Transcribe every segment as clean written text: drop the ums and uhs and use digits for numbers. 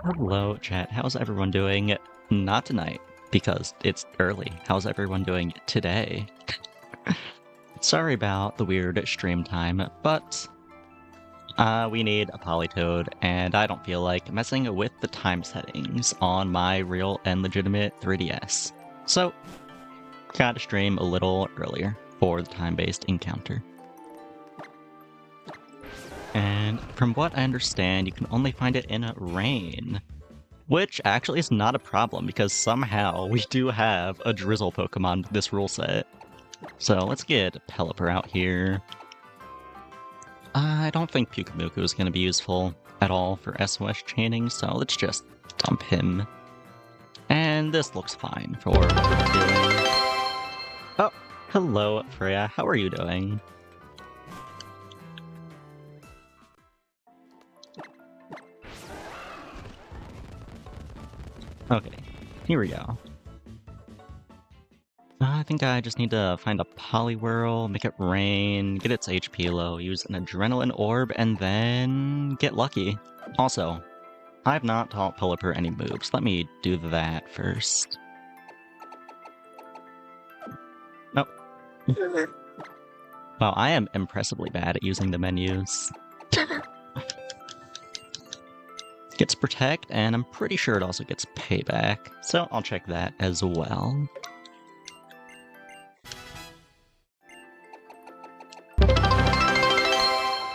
Hello, chat. How's everyone doing? Not tonight, because it's early. How's everyone doing today? Sorry about the weird stream time, but we need a Polytoad, and I don't feel like messing with the time settings on my real and legitimate 3DS. So, gotta stream a little earlier for the time-based encounter. And from what I understand, you can only find it in rain. Which actually is not a problem, because somehow we do have a Drizzle Pokemon with this rule set. So let's get Pelipper out here. I don't think Pyukumuku is going to be useful at all for SOS chaining, so let's just dump him. And this looks fine for what we're doing. Oh, hello Freya, how are you doing? Okay, here we go. I think I just need to find a Poliwhirl, make it rain, get its HP low, use an Adrenaline Orb, and then get lucky. Also, I have not taught Pelipper any moves. Let me do that first. Nope. Wow, I am impressively bad at using the menus. Gets Protect, and I'm pretty sure it also gets Payback, so I'll check that as well.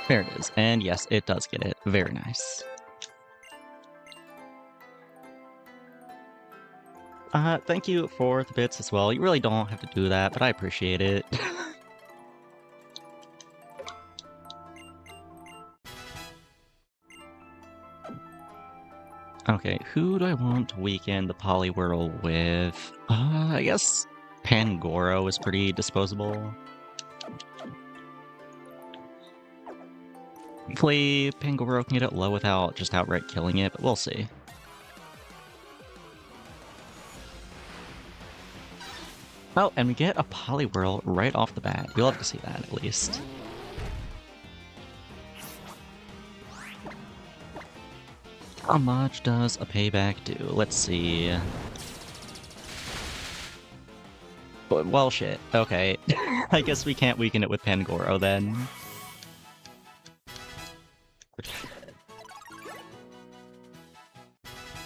There it is, and yes, it does get it. Very nice. Thank you for the bits as well. You really don't have to do that, but I appreciate it. Okay, who do I want to weaken the Poliwhirl with? I guess Pangoro is pretty disposable. Hopefully Pangoro can get it low without just outright killing it, but we'll see. Oh, and we get a Poliwhirl right off the bat. You'll have to see that, at least. How much does a Payback do? Let's see. Well, shit. Okay. I guess we can't weaken it with Pangoro, then.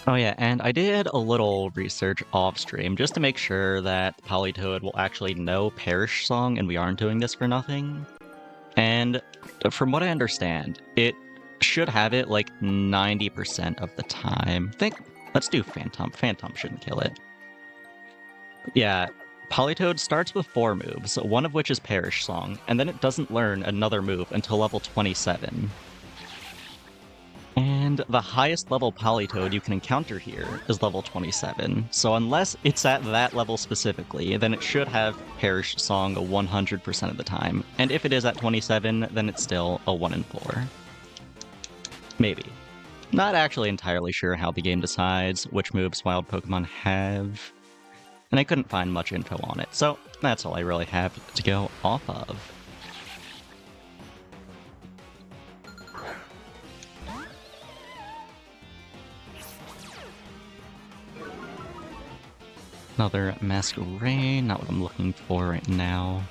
Oh yeah, and I did a little research off-stream just to make sure that Politoed will actually know Perish Song and we aren't doing this for nothing. And from what I understand, it should have it like 90% of the time. Let's do Phantom. Phantom shouldn't kill it. Yeah, Politoed starts with 4 moves, one of which is Perish Song, and then it doesn't learn another move until level 27. And the highest level Politoed you can encounter here is level 27, so unless it's at that level specifically, then it should have Perish Song 100% of the time. And if it is at 27, then it's still a 1 in 4. Maybe. Not actually entirely sure how the game decides which moves wild Pokemon have, and I couldn't find much info on it, so that's all I really have to go off of. Another Masquerain, not what I'm looking for right now.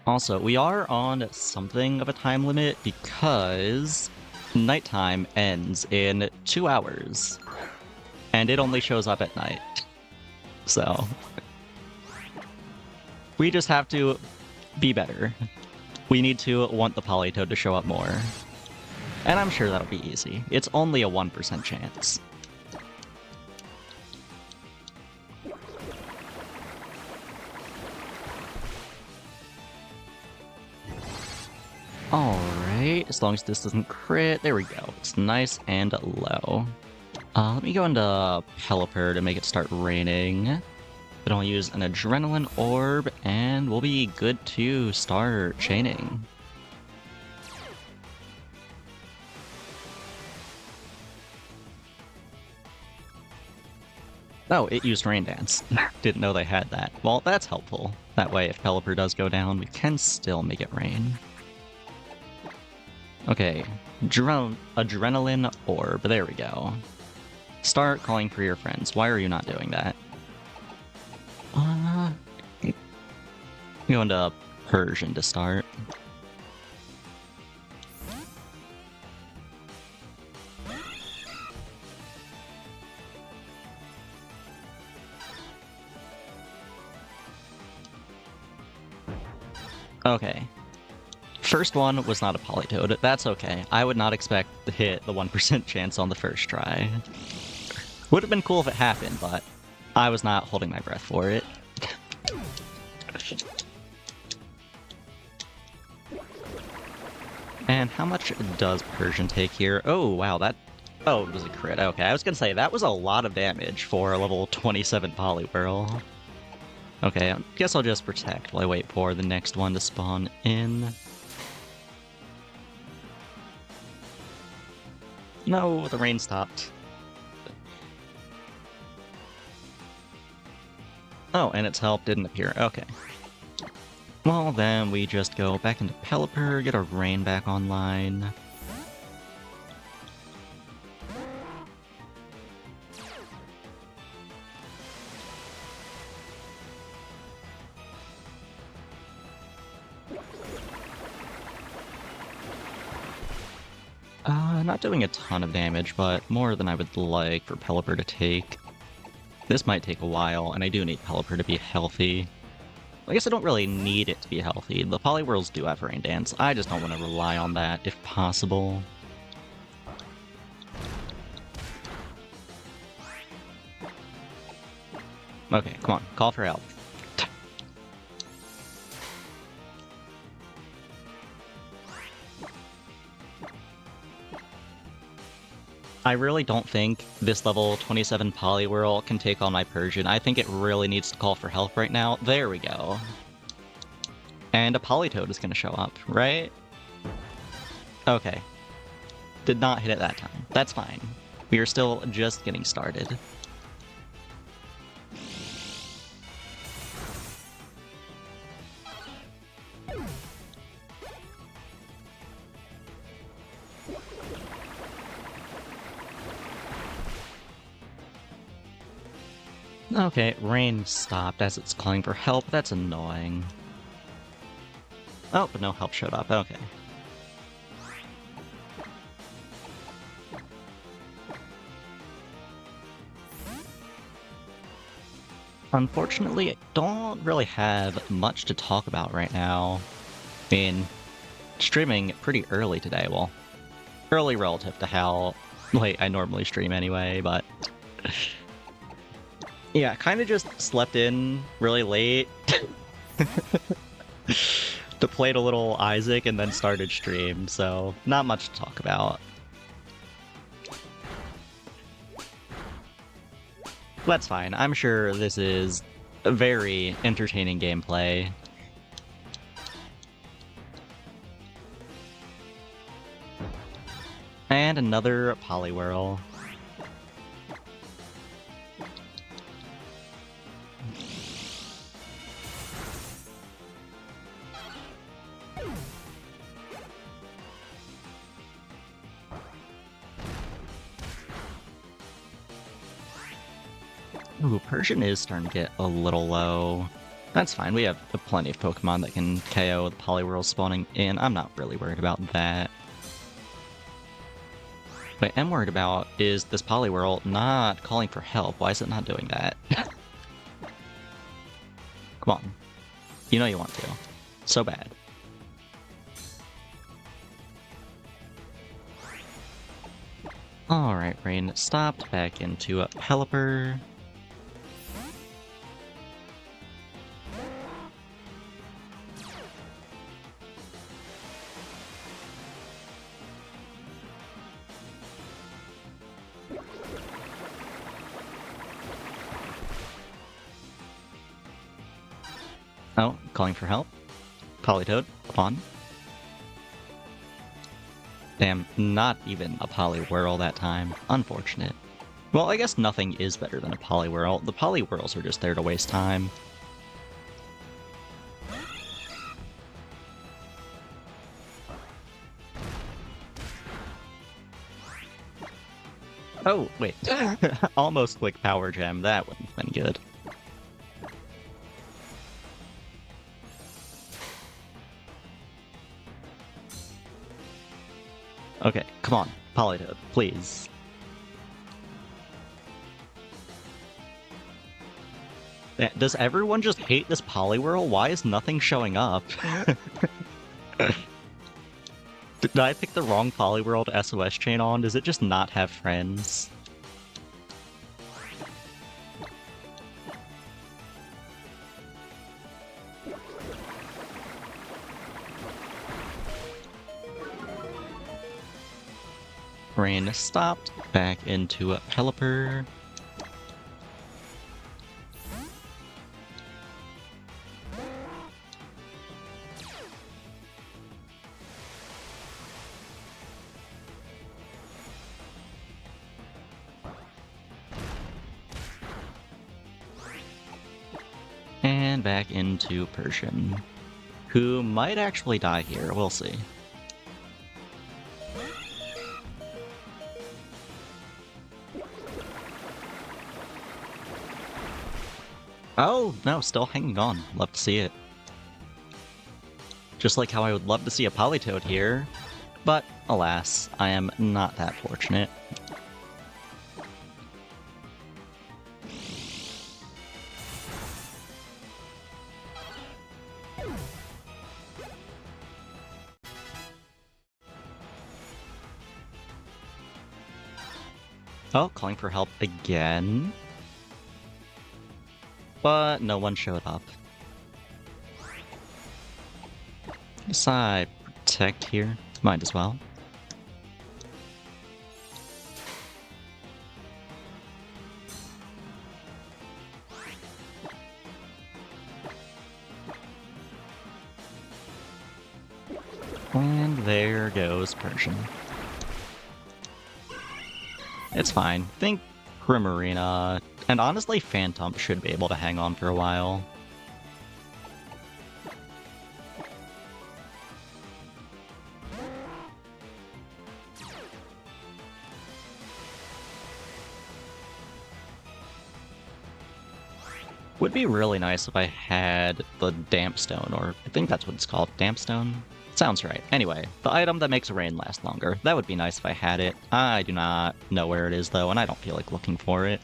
Also, we are on something of a time limit because nighttime ends in 2 hours, and it only shows up at night. So, we just have to be better. We need to want the Politoed to show up more. And I'm sure that'll be easy. It's only a 1% chance. Alright, as long as this doesn't crit, there we go. It's nice and low. Let me go into Pelipper to make it start raining. Then I'll use an Adrenaline Orb, and we'll be good to start chaining. Oh, it used Rain Dance. Didn't know they had that. Well, that's helpful. That way, if Pelipper does go down, we can still make it rain. Okay, Adrenaline Orb. There we go. Start calling for your friends. Why are you not doing that? Go into Persian to start. Okay. First one was not a Politoed. That's okay. I would not expect to hit the 1% chance on the first try. Would have been cool if it happened, but I was not holding my breath for it. And how much does Persian take here? Oh, wow, that... Oh, it was a crit. Okay, I was gonna say, that was a lot of damage for a level 27 Poliwhirl. Okay, I guess I'll just protect while I wait for the next one to spawn in. No, the rain stopped. Oh, and its help didn't appear. Okay. Well, then we just go back into Pelipper, get our rain back online. Not doing a ton of damage, but more than I would like for Pelipper to take. This might take a while, and I do need Pelipper to be healthy. I guess I don't really need it to be healthy. The Poliwhirls do have Rain Dance. I just don't want to rely on that, if possible. Okay, come on. Call for help. I really don't think this level 27 Poliwhirl can take on my Persian. I think it really needs to call for help right now. There we go. And a Politoed is going to show up, right? Okay. Did not hit it that time. That's fine. We are still just getting started. Okay, rain stopped as it's calling for help. That's annoying. Oh, but no help showed up. Okay. Unfortunately, I don't really have much to talk about right now. I mean, streaming pretty early today. Well, early relative to how late I normally stream anyway, but... Yeah, kind of just slept in really late. Played a little Isaac and then started stream, so not much to talk about. That's fine. I'm sure this is a very entertaining gameplay. And another Poliwhirl. Ooh, Persian is starting to get a little low. That's fine, we have plenty of Pokemon that can KO the Poliwhirl spawning in. I'm not really worried about that. What I am worried about is this Poliwhirl not calling for help. Why is it not doing that? Come on. You know you want to. So bad. Alright, rain stopped. Back into Pelipper. Oh, calling for help. Politoed, on. Damn, not even a Poliwhirl that time. Unfortunate. Well, I guess nothing is better than a Poliwhirl. The Poliwhirls are just there to waste time. Oh, wait. Almost click Power Gem. That wouldn't have been good. Okay, come on. Politoed, please. Does everyone just hate this Poliwhirl? Why is nothing showing up? Did I pick the wrong Poliwhirl to SOS chain on? Does it just not have friends? Rain stopped. Back into a Pelipper. And back into Persian, who might actually die here. We'll see. Oh, no, still hanging on. Love to see it. Just like how I would love to see a Politoed here, but alas, I am not that fortunate. Oh, calling for help again. But no one showed up. Guess I protect here. Might as well. And there goes Persian. It's fine. Think Primarina, and honestly Phantom should be able to hang on for a while. Would be really nice if I had the Dampstone, or I think that's what it's called, Dampstone? Sounds right. Anyway, the item that makes rain last longer. That would be nice if I had it. I do not know where it is, though, and I don't feel like looking for it.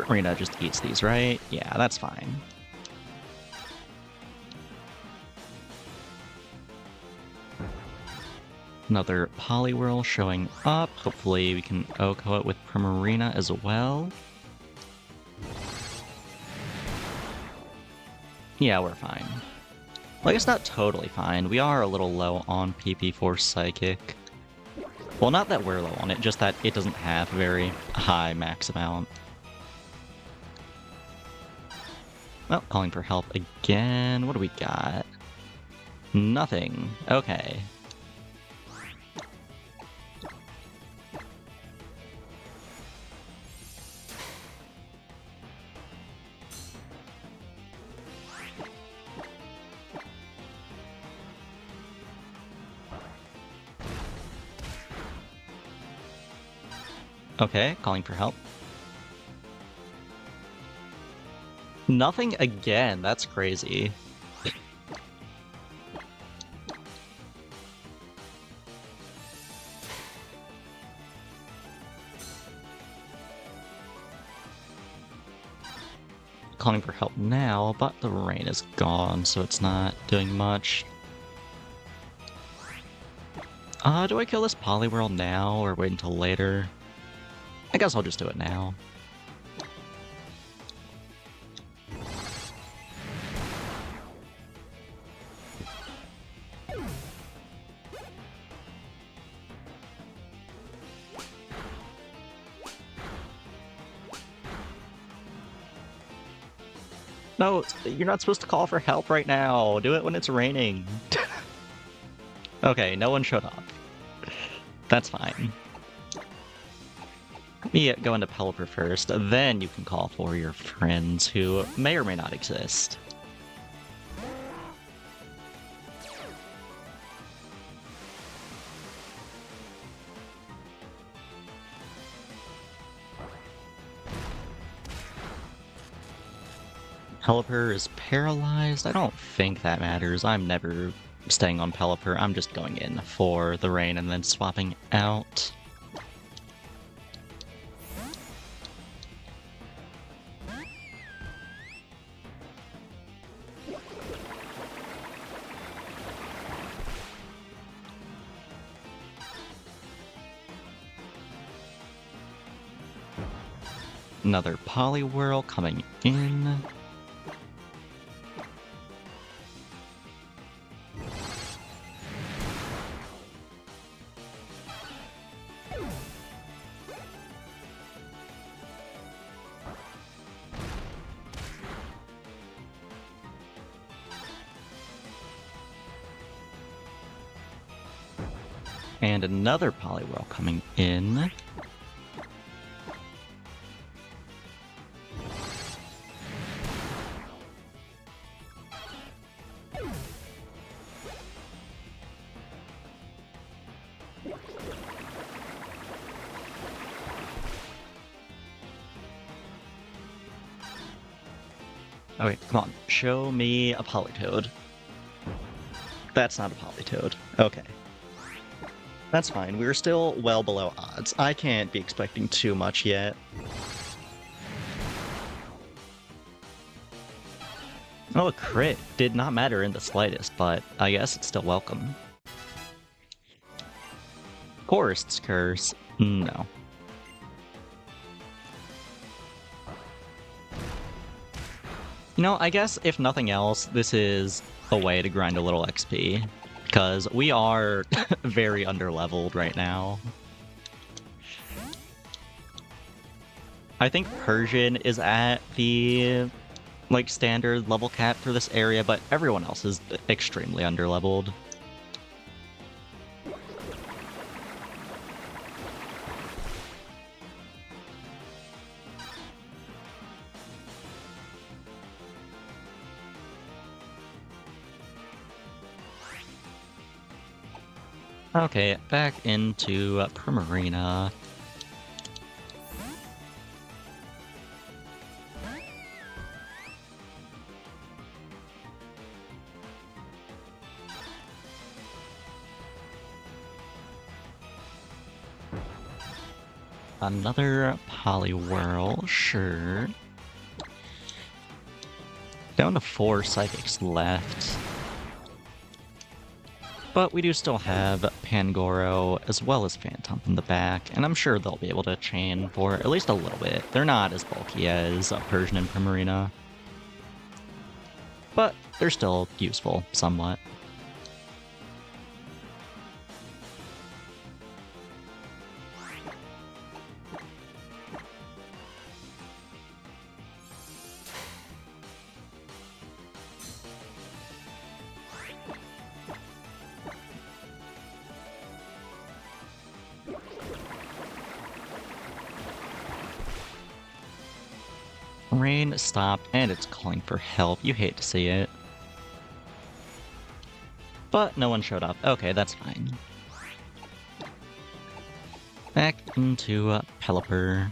Arena just eats these, right? Yeah, that's fine. Another Poliwhirl showing up. Hopefully we can OHKO it with Primarina as well. Yeah, we're fine. Well, I guess not totally fine. We are a little low on PP for Psychic. Well, not that we're low on it, just that it doesn't have a very high max amount. Well, calling for help again. What do we got? Nothing. Okay. Okay, calling for help. Nothing again, that's crazy. Calling for help now, but the rain is gone, so it's not doing much. Do I kill this Poliwhirl now, or wait until later? I guess I'll just do it now. No, you're not supposed to call for help right now. Do it when it's raining. Okay, no one showed up. That's fine. Let me go into Pelipper first, then you can call for your friends who may or may not exist. Pelipper is paralyzed. I don't think that matters. I'm never staying on Pelipper. I'm just going in for the rain and then swapping out. Another Poliwhirl coming in. And another Poliwhirl coming in. Okay, come on. Show me a Politoed. That's not a Politoed. Okay. That's fine. We're still well below odds. I can't be expecting too much yet. Oh, a crit. Did not matter in the slightest, but I guess it's still welcome. Forest's Curse. No. You know, I guess if nothing else, this is a way to grind a little XP. Because we are very underleveled right now. I think Persian is at the like standard level cap for this area, but everyone else is extremely underleveled. Okay, back into Primarina. Another Poliwhirl, sure. Down to 4 Psychics left. But we do still have Pangoro as well as Phantom in the back, and I'm sure they'll be able to chain for at least a little bit. They're not as bulky as Persian and Primarina, but they're still useful somewhat. Rain stopped, and it's calling for help. You hate to see it. But no one showed up. Okay, that's fine. Back into Pelipper.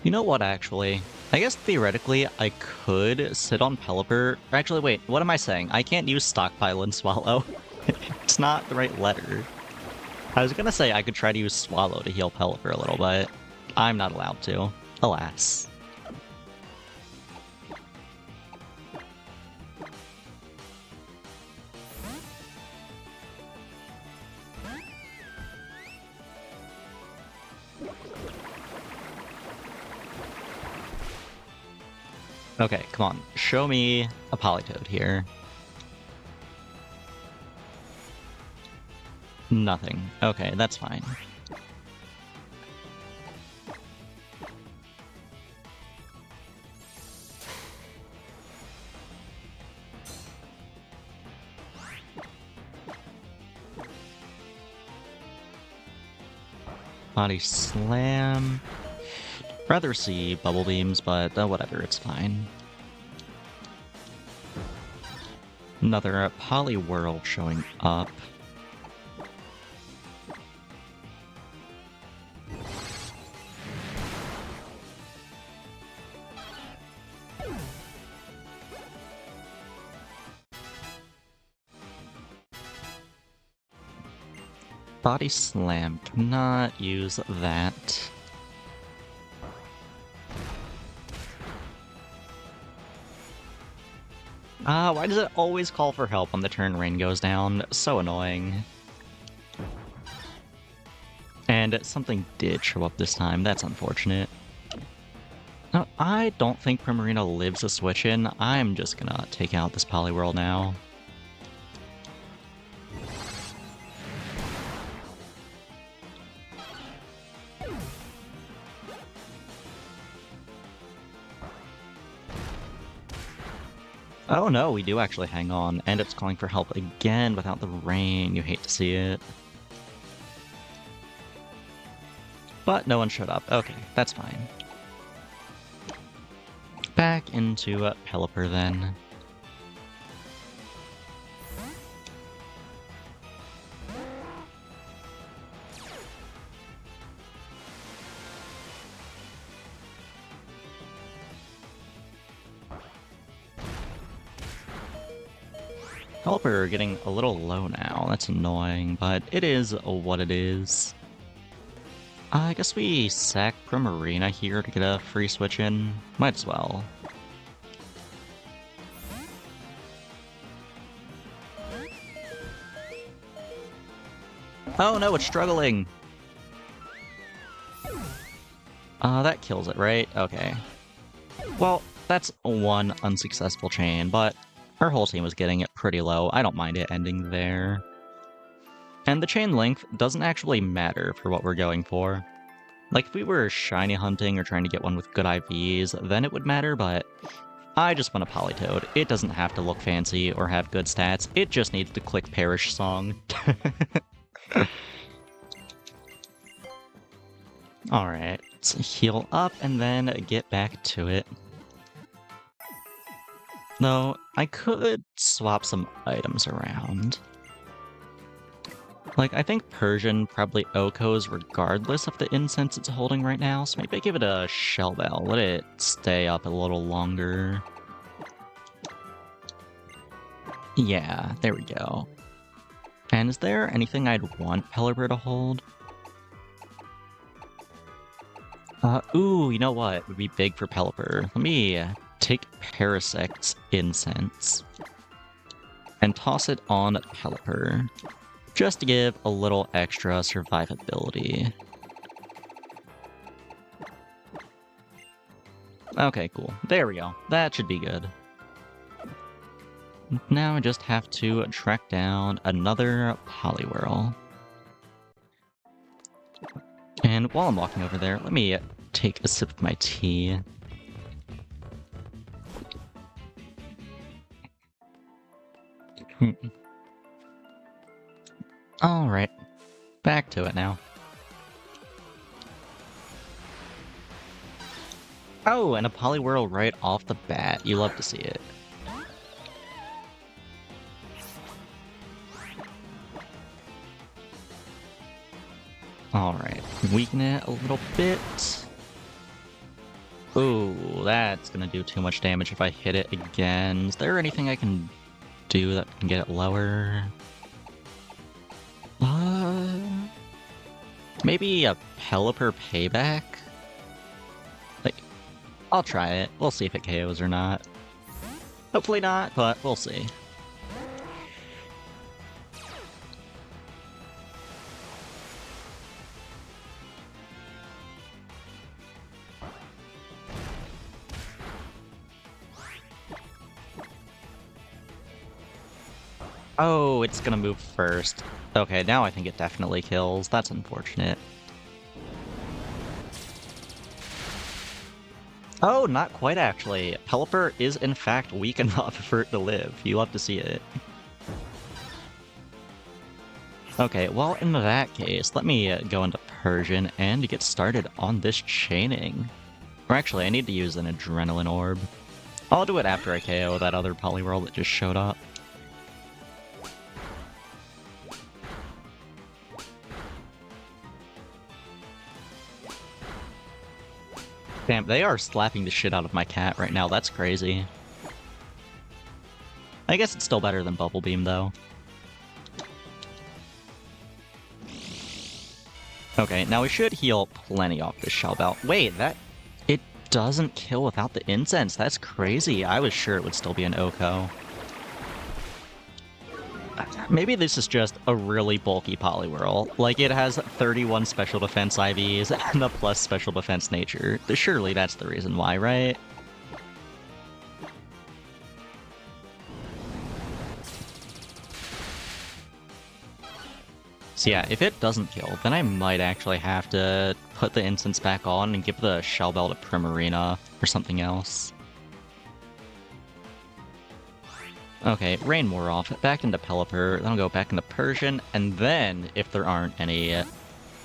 You know what, actually? I guess theoretically I could sit on Pelipper. Actually, wait, what am I saying? I can't use Stockpile and Swallow. It's not the right letter. I was gonna say I could try to use Swallow to heal Pelipper a little, but I'm not allowed to. Alas. Okay, come on. Show me a Politoed here. Nothing. Okay, that's fine. Body Slam. Rather see Bubble Beams, but whatever, it's fine. Another Poliwhirl showing up. Body Slam, cannot use that. Why does it always call for help when the turn rain goes down? So annoying. And something did show up this time, that's unfortunate. Now, I don't think Primarina lives a switch in. I'm just gonna take out this Poliwhirl now. Oh no, we do actually hang on, and it's calling for help again without the rain. You hate to see it. But no one showed up. Okay, that's fine. Back into Pelipper then. Pelipper getting a little low now. That's annoying, but it is what it is. I guess we sack Primarina here to get a free switch in. Might as well. Oh no, it's struggling! That kills it, right? Okay. Well, that's one unsuccessful chain, but our whole team was getting it pretty low. I don't mind it ending there. And the chain length doesn't actually matter for what we're going for. Like, if we were shiny hunting or trying to get one with good IVs, then it would matter, but I just want a Politoed. It doesn't have to look fancy or have good stats. It just needs to click Perish Song. Alright, let's heal up and then get back to it. Though, I could swap some items around. Like, I think Persian probably OHKOs regardless of the incense it's holding right now, so maybe I give it a Shell Bell, let it stay up a little longer. Yeah, there we go. And is there anything I'd want Pelipper to hold? Ooh, you know what would be big for Pelipper? Let me take Parasect's Incense and toss it on Pelipper, just to give a little extra survivability. Okay, cool. There we go. That should be good. Now I just have to track down another Poliwhirl. And while I'm walking over there, let me take a sip of my tea. Alright, back to it now. Oh, and a Poliwhirl right off the bat. You love to see it. Alright, weaken it a little bit. Ooh, that's gonna do too much damage if I hit it again. Is there anything I can do that can get it lower? Maybe a Pelipper payback? Like, I'll try it. We'll see if it KOs or not. Hopefully not, but we'll see. Oh, it's gonna move first. Okay, now I think it definitely kills. That's unfortunate. Oh, not quite actually. Pelipper is in fact weak enough for it to live. You love to see it. Okay, well, in that case, let me go into Persian and get started on this chaining. Or actually, I need to use an Adrenaline Orb. I'll do it after I KO that other Poliwhirl that just showed up. Damn, they are slapping the shit out of my cat right now. That's crazy. I guess it's still better than Bubble Beam, though. Okay, now we should heal plenty off this Shell Belt. Wait, it doesn't kill without the incense. That's crazy. I was sure it would still be an OHKO. Maybe this is just a really bulky Poliwhirl. Like, it has 31 special defense IVs and a plus special defense nature. Surely that's the reason why, right? So yeah, if it doesn't kill, then I might actually have to put the incense back on and give the Shell Belt a Primarina or something else. Okay, Rain wore off, back into Pelipper, then I'll go back into Persian, and then, if there aren't any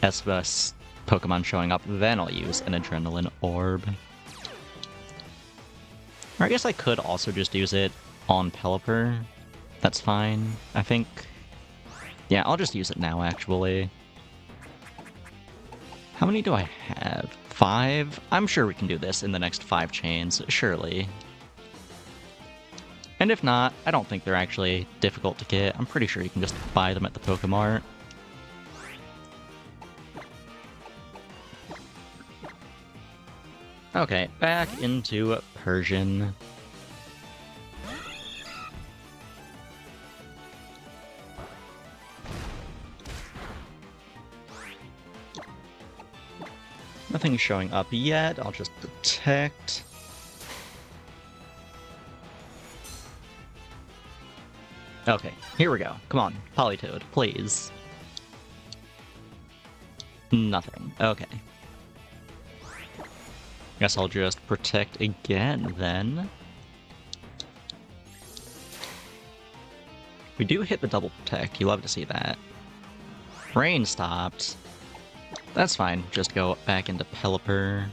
SOS Pokemon showing up, then I'll use an Adrenaline Orb. Or I guess I could also just use it on Pelipper. That's fine, I think. Yeah, I'll just use it now, actually. How many do I have? 5? I'm sure we can do this in the next 5 chains, surely. And if not, I don't think they're actually difficult to get. I'm pretty sure you can just buy them at the Pokemart. Okay, back into Persian. Nothing's showing up yet. I'll just protect. Okay, here we go. Come on, Politoed, please. Nothing. Okay. Guess I'll just protect again, then. We do hit the double protect. You love to see that. Rain stopped. That's fine. Just go back into Pelipper.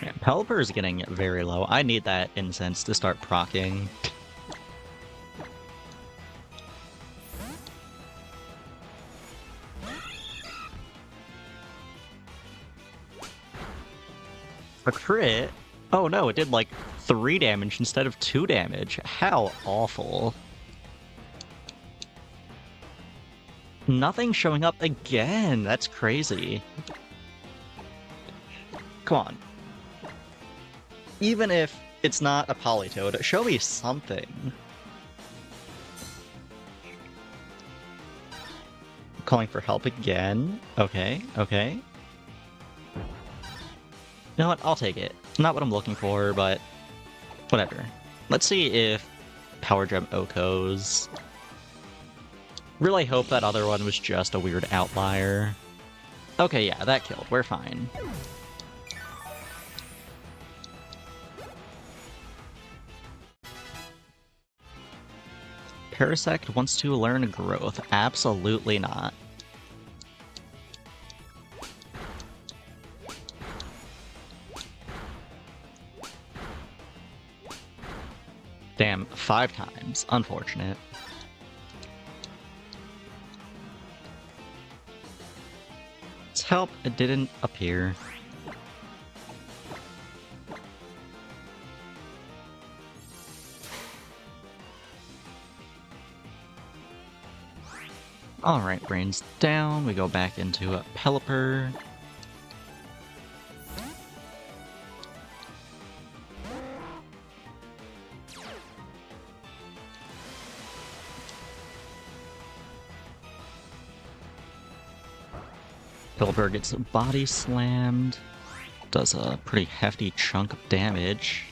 Yeah, Pelipper is getting very low. I need that incense to start proccing. A crit? Oh no, it did like 3 damage instead of 2 damage. How awful. Nothing showing up again. That's crazy. Come on. Even if it's not a Politoed, show me something. Calling for help again. Okay, okay. You know what? I'll take it. Not what I'm looking for, but whatever. Let's see if Power Gem OHKOs. Really hope that other one was just a weird outlier. Okay, yeah, that killed. We're fine. Parasect wants to learn growth. Absolutely not. Damn, 5 times. Unfortunate. Let's help. It didn't appear. Alright, brains down. We go back into a Pelipper. Pelipper gets body slammed. Does a pretty hefty chunk of damage.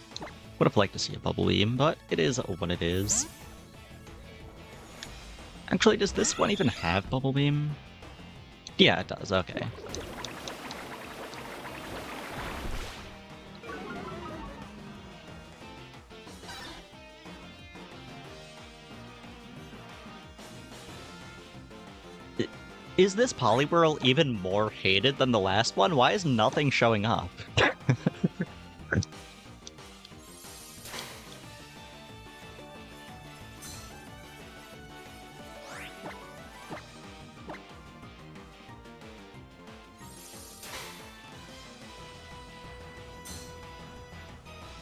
Would have liked to see a Bubble Beam, but it is what it is. Actually, does this one even have Bubble Beam? Yeah, it does, okay. Is this Poliwhirl even more hated than the last one? Why is nothing showing up?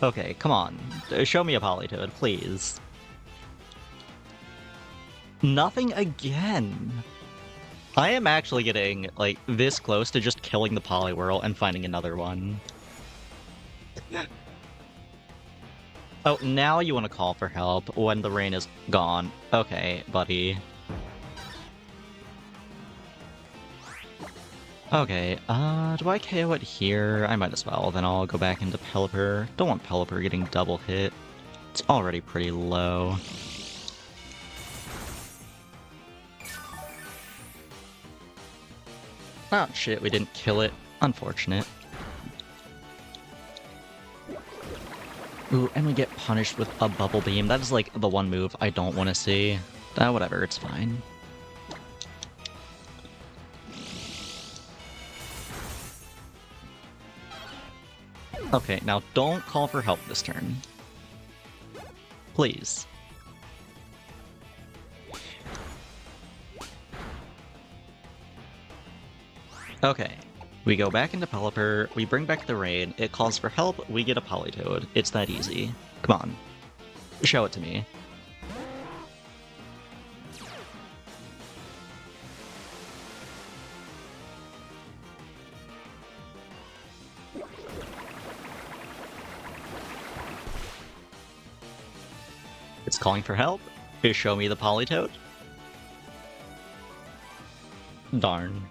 Okay, come on. Show me a Politoed, please. Nothing again. I am actually getting, like, this close to just killing the Poliwhirl and finding another one. Oh, now you want to call for help when the rain is gone. Okay, buddy. Okay, do I KO it here? I might as well. Then I'll go back into Pelipper. Don't want Pelipper getting double hit. It's already pretty low. Oh shit, we didn't kill it. Unfortunate. Ooh, and we get punished with a Bubble Beam. That is like the one move I don't want to see. Whatever, it's fine. Okay, now don't call for help this turn. Please. Okay. We go back into Pelipper, we bring back the rain, it calls for help, we get a Politoed. It's that easy. Come on. Show it to me. It's calling for help. Show me the Politoed. Darn.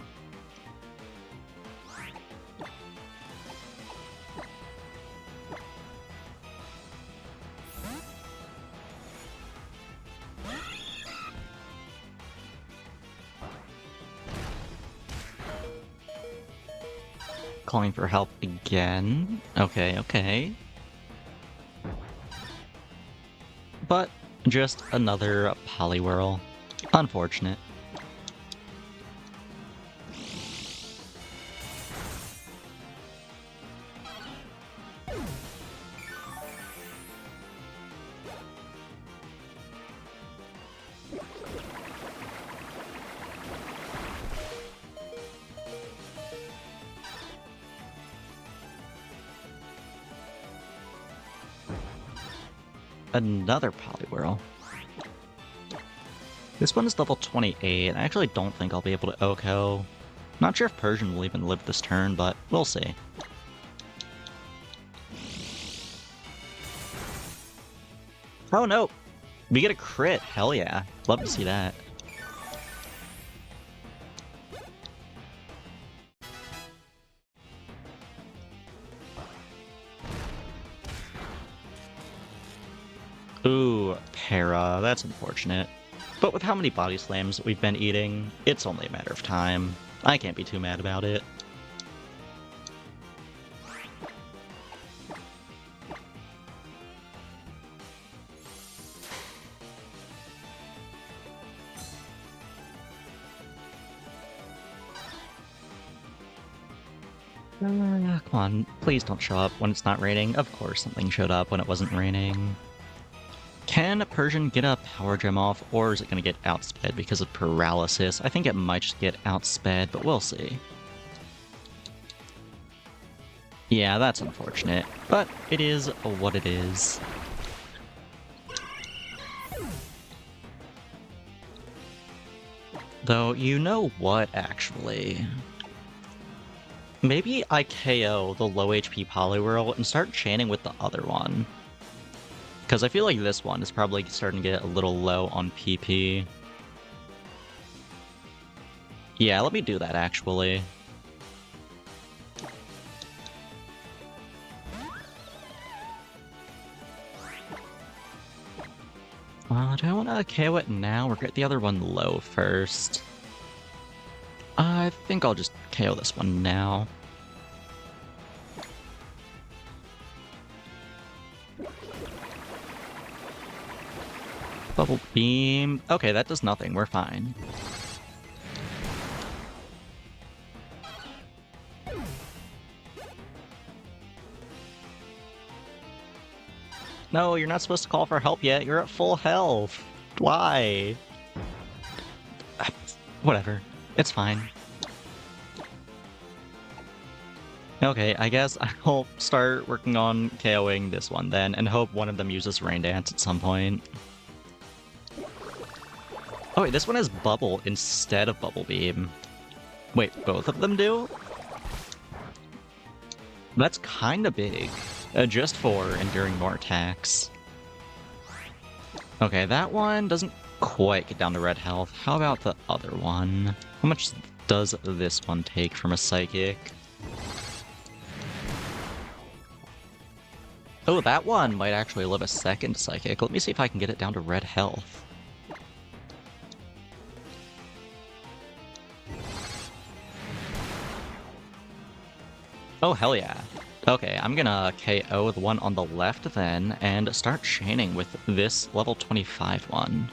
Calling for help again. Okay, okay. But just another Poliwhirl. Unfortunate. Another Poliwhirl. This one is level 28. I actually don't think I'll be able to OHKO. Not sure if Persian will even live this turn, but we'll see. Oh no! We get a crit! Hell yeah. Love to see that. Ooh, Para. That's unfortunate. But with how many body slams we've been eating, it's only a matter of time. I can't be too mad about it. Come on, please don't show up when it's not raining. Of course something showed up when it wasn't raining. Can Persian get a power gem off, or is it going to get outsped because of paralysis? I think it might just get outsped, but we'll see. Yeah, that's unfortunate, but it is what it is. Though, you know what, actually? Maybe I KO the low HP Poliwhirl and start chaining with the other one. Because I feel like this one is probably starting to get a little low on PP. Yeah, let me do that, actually. Do I want to KO it now or get the other one low first? I think I'll just KO this one now. Bubble Beam. Okay, that does nothing. We're fine. No, you're not supposed to call for help yet. You're at full health. Why? Whatever. It's fine. Okay, I guess I'll start working on KOing this one then, and hope one of them uses Rain Dance at some point. Oh wait, this one has Bubble instead of Bubble Beam. Wait, both of them do? That's kinda big. Just for enduring more attacks. Okay, that one doesn't quite get down to red health. How about the other one? How much does this one take from a Psychic? Oh, that one might actually live a second Psychic. Let me see if I can get it down to red health. Oh, hell yeah. Okay, I'm gonna KO the one on the left then, and start chaining with this level 25 one.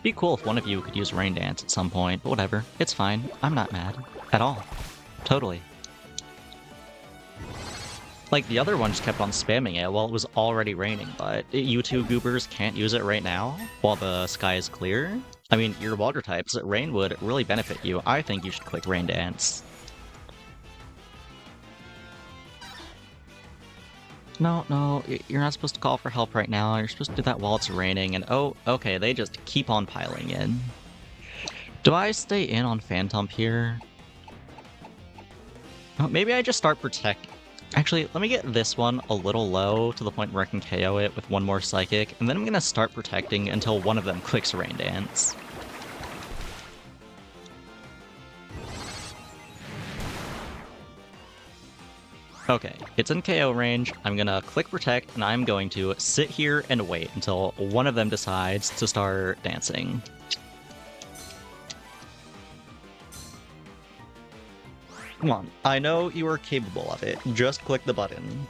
Be cool if one of you could use Rain Dance at some point, but whatever. It's fine. I'm not mad. At all. Totally. Like, the other one just kept on spamming it while it was already raining, but you two goobers can't use it right now while the sky is clear? I mean, your water types, rain would really benefit you. I think you should click Rain Dance. No, you're not supposed to call for help right now. You're supposed to do that while it's raining, and oh, okay, they just keep on piling in. Do I stay in on Phantom here? Oh, maybe I just start protect. Actually, let me get this one a little low to the point where I can KO it with one more Psychic, and then I'm gonna start protecting until one of them clicks Rain Dance. Okay, it's in KO range. I'm gonna click Protect, and I'm going to sit here and wait until one of them decides to start dancing. Come on, I know you are capable of it. Just click the button.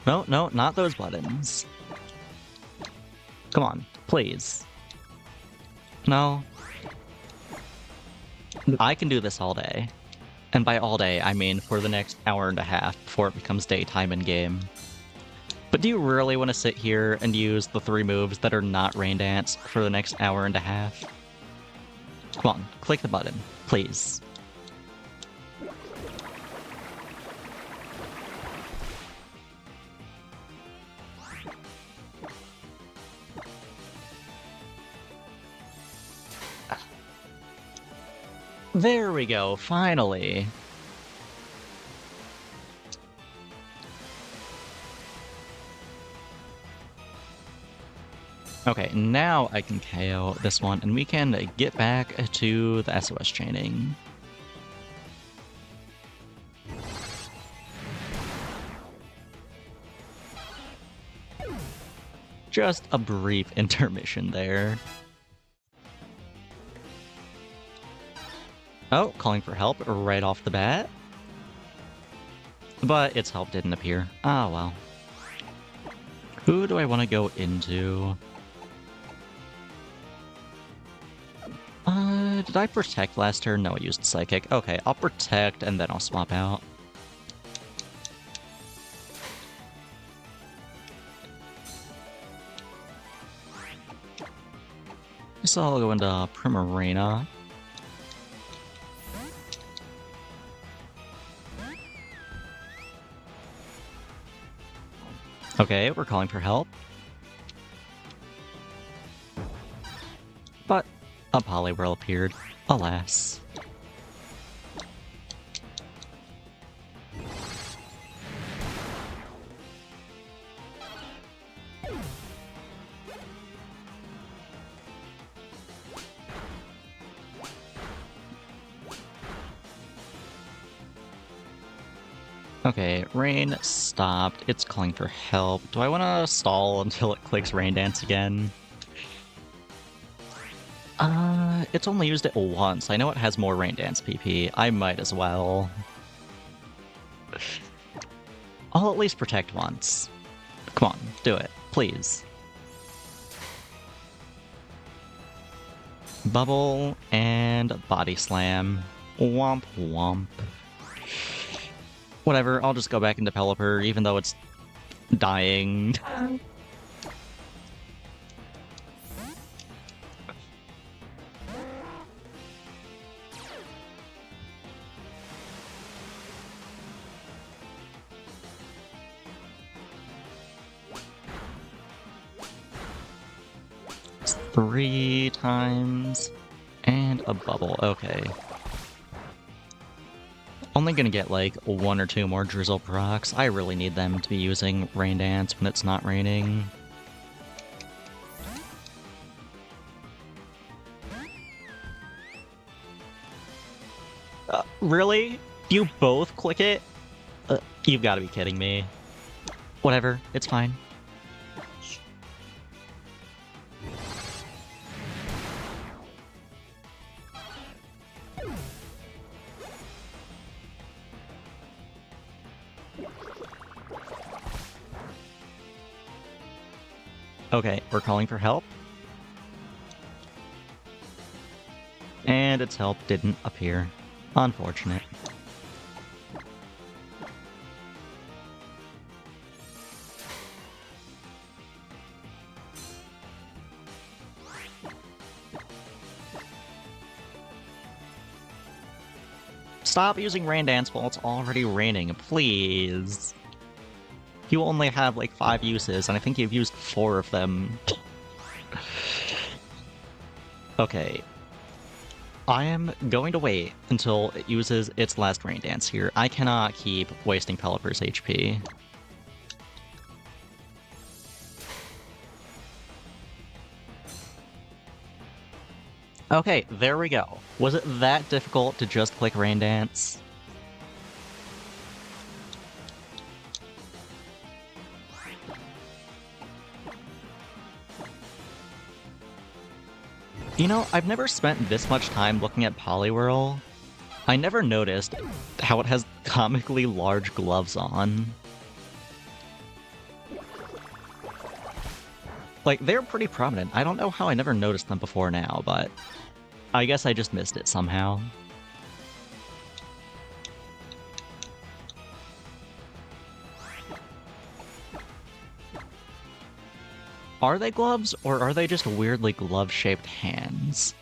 No, not those buttons. Come on, please. No. I can do this all day. And by all day, I mean for the next hour and a half before it becomes daytime in-game. But do you really want to sit here and use the 3 moves that are not Rain Dance for the next hour and a half? Come on, click the button, please. There we go, finally. Okay, now I can KO this one, and we can get back to the SOS chaining. Just a brief intermission there. Oh, calling for help right off the bat. But its help didn't appear. Ah, well. Who do I want to go into? Did I protect last turn? No, I used Psychic. Okay, I'll protect and then I'll swap out. So I'll go into Primarina. Okay, we're calling for help. But a Poliwhirl appeared, alas. Okay, rain stopped. It's calling for help. Do I want to stall until it clicks Rain Dance again? It's only used it once. I know it has more Rain Dance PP. I might as well. I'll at least protect once. Come on, do it, please. Bubble and Body Slam. Womp womp. Whatever, I'll just go back into Pelipper, even though it's dying. Three times. And a bubble, okay. Only gonna get like 1 or 2 more Drizzle procs. I really need them to be using Rain Dance when it's not raining. Really? You both click it? You've got to be kidding me. Whatever, it's fine. Okay, we're calling for help. And its help didn't appear. Unfortunate. Stop using Rain Dance while it's already raining, please. You only have like 5 uses, and I think you've used 4 of them. Okay. I am going to wait until it uses its last Rain Dance here. I cannot keep wasting Pelipper's HP. Okay, there we go. Was it that difficult to just click Rain Dance? You know, I've never spent this much time looking at Poliwhirl. I never noticed how it has comically large gloves on. Like, they're pretty prominent. I don't know how I never noticed them before now, but I guess I just missed it somehow. Are they gloves, or are they just weirdly glove-shaped hands?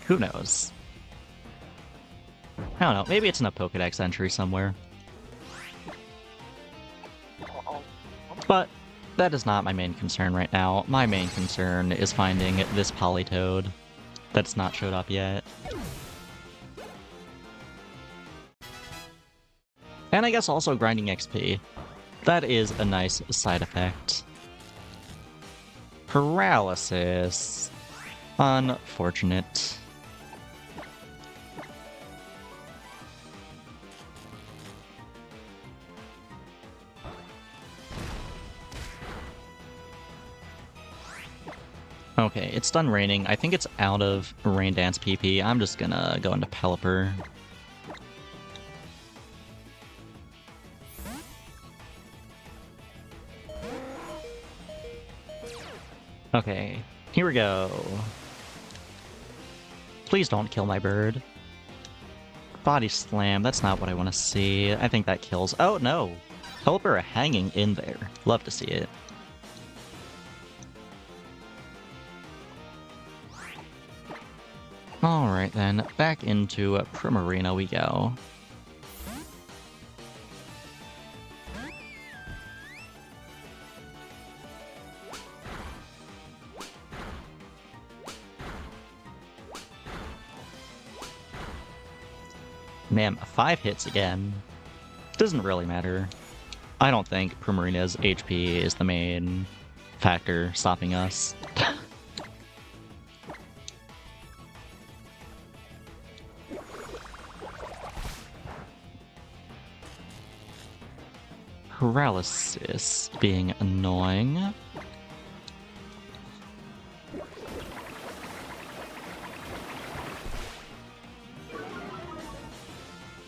Who knows? I don't know, maybe it's in a Pokédex entry somewhere. But that is not my main concern right now. My main concern is finding this Politoed that's not showed up yet. And I guess also grinding XP. That is a nice side effect. Paralysis. Unfortunate. Okay, it's done raining. I think it's out of Rain Dance PP. I'm just gonna go into Pelipper. Okay, here we go. Please don't kill my bird. Body Slam, that's not what I want to see. I think that kills. Oh, no! Pelipper hanging in there. Love to see it. Alright then, back into Primarina we go. Man, 5 hits again. Doesn't really matter. I don't think Primarina's HP is the main factor stopping us. Paralysis being annoying.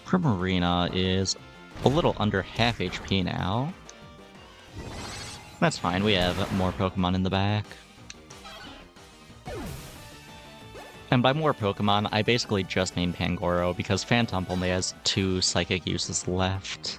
Primarina is a little under half HP now. That's fine, we have more Pokemon in the back. And by more Pokemon, I basically just mean Pangoro, because Phantump only has 2 Psychic uses left.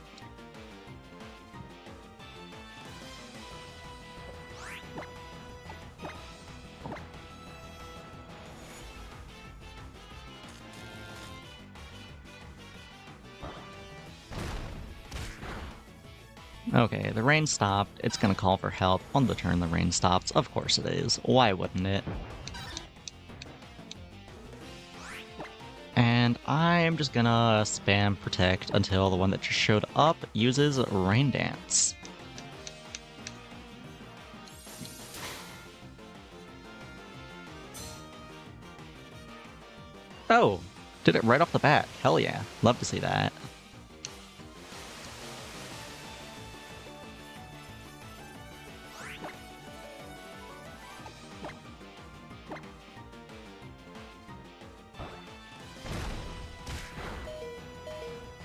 Okay, the rain stopped. It's gonna call for help on the turn the rain stops. Of course it is. Why wouldn't it? And I'm just gonna spam Protect until the one that just showed up uses Rain Dance. Oh, did it right off the bat. Hell yeah. Love to see that.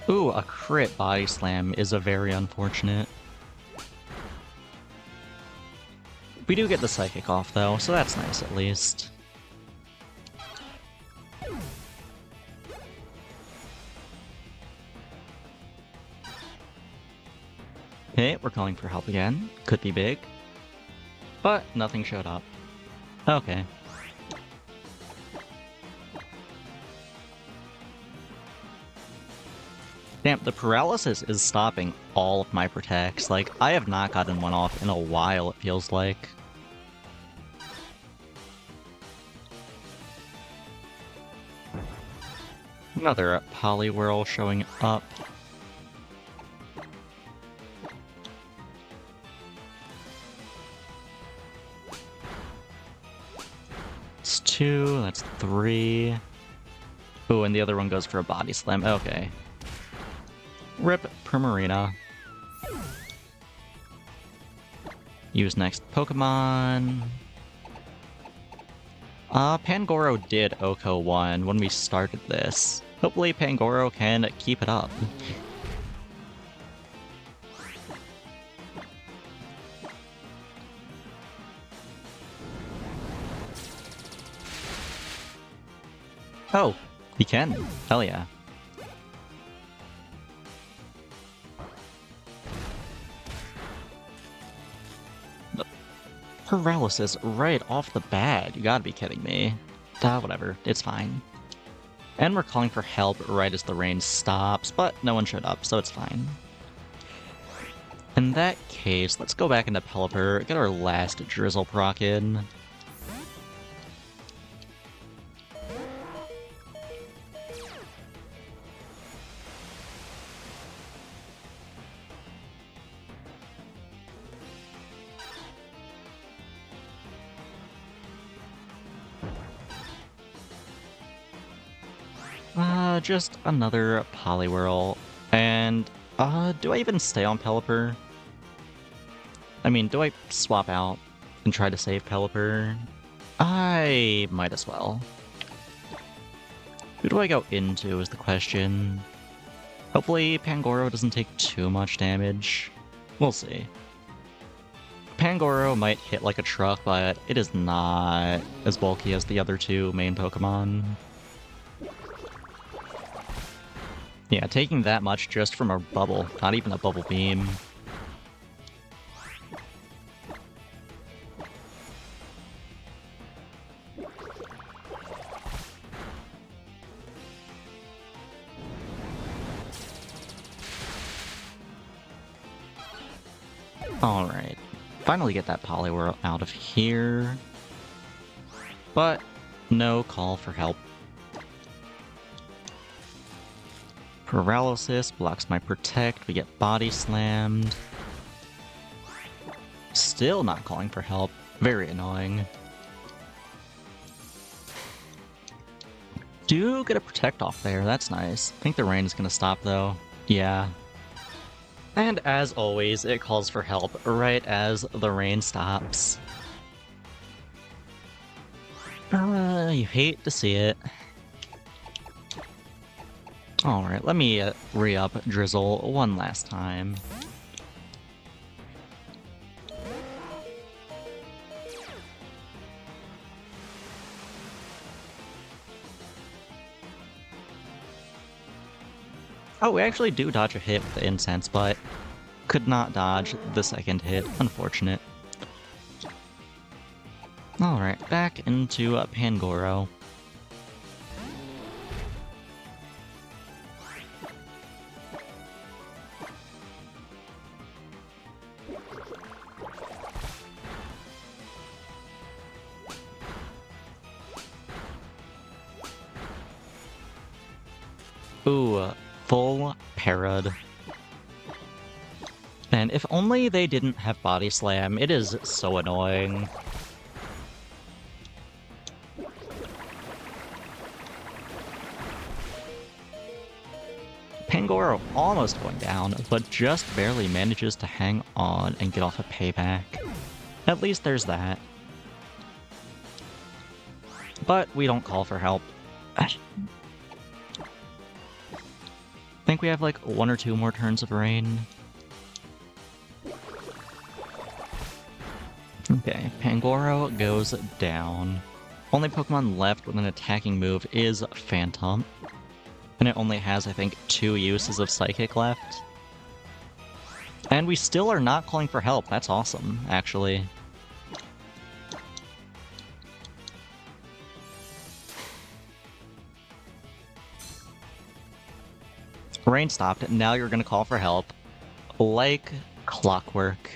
Ooh, a crit body slam is a very unfortunate. We do get the Psychic off though, so that's nice at least. Okay, we're calling for help again. Could be big. But nothing showed up. Okay. Damn, the paralysis is stopping all of my protects. Like, I have not gotten one off in a while, it feels like. Another Poliwhirl showing up. It's 2, that's 3. Ooh, and the other one goes for a Body Slam. Okay. Rip Primarina. Use next Pokemon. Pangoro did OHKO 1 when we started this. Hopefully Pangoro can keep it up. Oh, he can. Hell yeah. Paralysis right off the bat. You gotta be kidding me. Whatever. It's fine. And we're calling for help right as the rain stops, but no one showed up, so it's fine. In that case, let's go back into Pelipper, get our last Drizzle proc in. Just another Poliwhirl. And, do I even stay on Pelipper? I mean, do I swap out and try to save Pelipper? I might as well. Who do I go into is the question. Hopefully Pangoro doesn't take too much damage. We'll see. Pangoro might hit like a truck, but it is not as bulky as the other 2 main Pokemon. Yeah, taking that much just from a bubble, not even a bubble beam. Alright, finally get that Poliwhirl out of here. But no call for help. Paralysis blocks my Protect, we get Body Slammed. Still not calling for help. Very annoying. Do get a Protect off there, that's nice. I think the rain is gonna stop though. Yeah. And as always, it calls for help right as the rain stops. You hate to see it. Alright, let me re-up Drizzle one last time. Oh, we actually do dodge a hit with the incense, but could not dodge the second hit. Unfortunate. Alright, back into Pangoro. Ooh, full parad. And if only they didn't have Body Slam, it is so annoying. Pangoro almost going down, but just barely manages to hang on and get off a payback. At least there's that. But we don't call for help. I think we have like 1 or 2 more turns of rain. Okay, Pangoro goes down. Only Pokemon left with an attacking move is Phantom. And it only has, I think, 2 uses of Psychic left. And we still are not calling for help. That's awesome, actually. Rain stopped. Now you're gonna call for help. Like clockwork.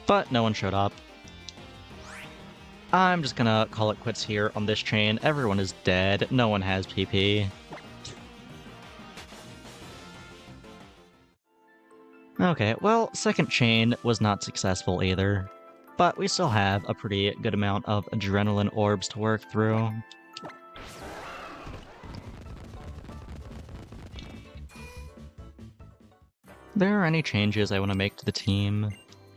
But no one showed up. I'm just gonna call it quits here on this chain. Everyone is dead. No one has PP. Okay, well, second chain was not successful either. But we still have a pretty good amount of adrenaline orbs to work through. There are any changes I want to make to the team?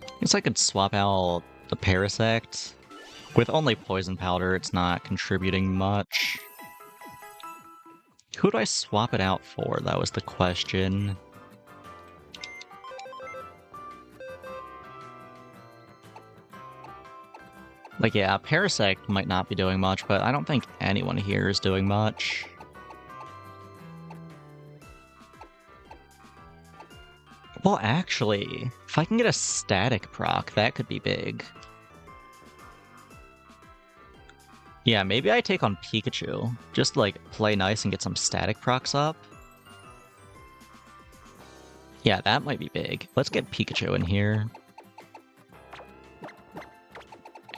I guess I could swap out the Parasect. With only Poison Powder, it's not contributing much. Who do I swap it out for? That was the question. Like, yeah, Parasect might not be doing much, but I don't think anyone here is doing much. Well, actually, if I can get a static proc, that could be big. Yeah, maybe I take on Pikachu. Just, like, play nice and get some static procs up. Yeah, that might be big. Let's get Pikachu in here.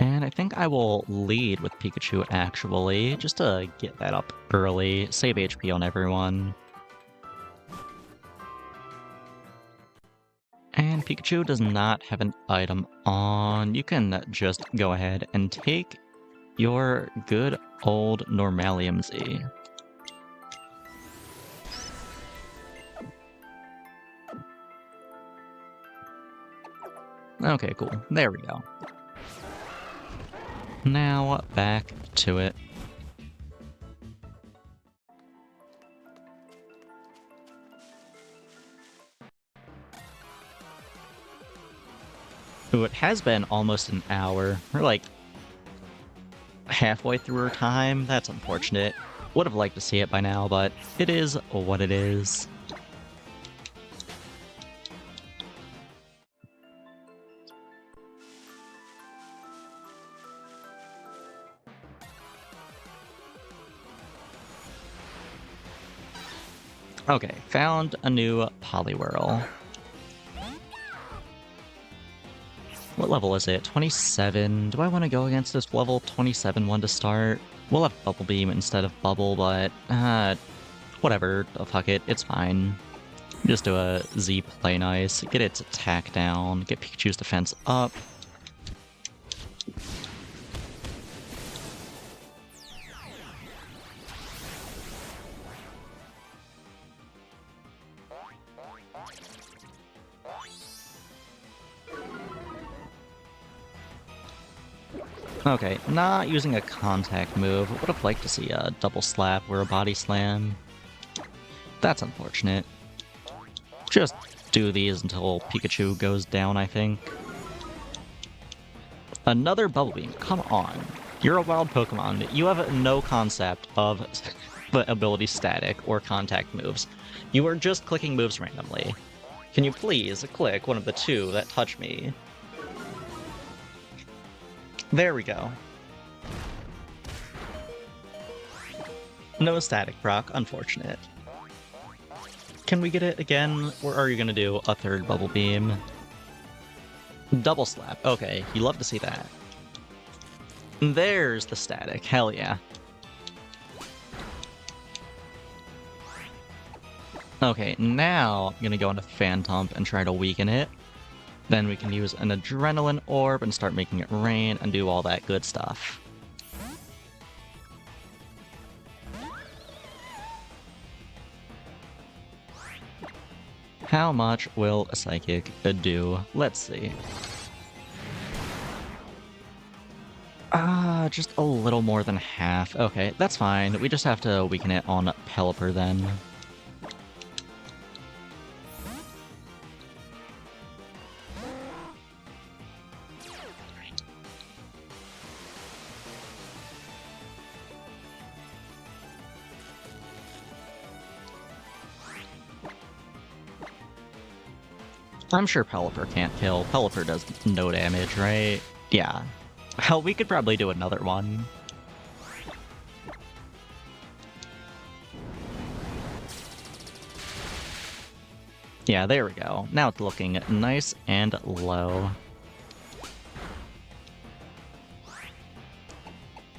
And I think I will lead with Pikachu, actually, just to get that up early, save HP on everyone. And Pikachu does not have an item on. You can just go ahead and take your good old Normalium Z. Okay, cool. There we go. Now, back to it. Ooh, it has been almost an hour. We're like halfway through our time. That's unfortunate. Would have liked to see it by now, but it is what it is. Okay, found a new Poliwhirl. What level is it? 27. Do I want to go against this level 27 one to start? We'll have Bubble Beam instead of Bubble, but whatever. Oh, fuck it. It's fine. Just do a Z play nice. Get its attack down. Get Pikachu's defense up. Okay, not using a contact move. Would have liked to see a double slap or a body slam. That's unfortunate. Just do these until Pikachu goes down, I think. Another Bubble Beam, come on. You're a wild Pokemon. You have no concept of the ability static or contact moves. You are just clicking moves randomly. Can you please click one of the two that touch me? There we go. No static proc, unfortunate. Can we get it again, or are you gonna do a third Bubble Beam? Double slap, okay, you love to see that. There's the static, hell yeah. Okay, now I'm gonna go into Phantomp and try to weaken it. Then we can use an Adrenaline Orb and start making it rain and do all that good stuff. How much will a Psychic do? Let's see. Just a little more than half. Okay, that's fine. We just have to weaken it on Pelipper then. I'm sure Pelipper can't kill. Pelipper does no damage, right? Yeah. Hell, we could probably do another one. Yeah, there we go. Now it's looking nice and low.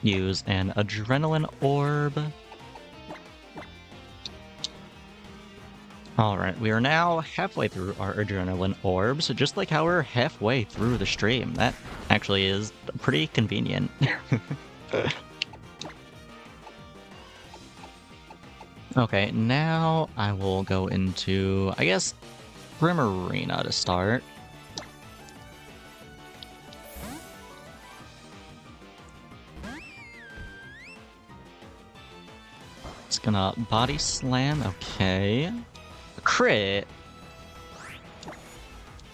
Use an Adrenaline Orb. Alright, we are now halfway through our Adrenaline Orb, so just like how we're halfway through the stream. That actually is pretty convenient. Okay, now I will go into, I guess, Primarina to start. It's gonna Body Slam, okay. Crit.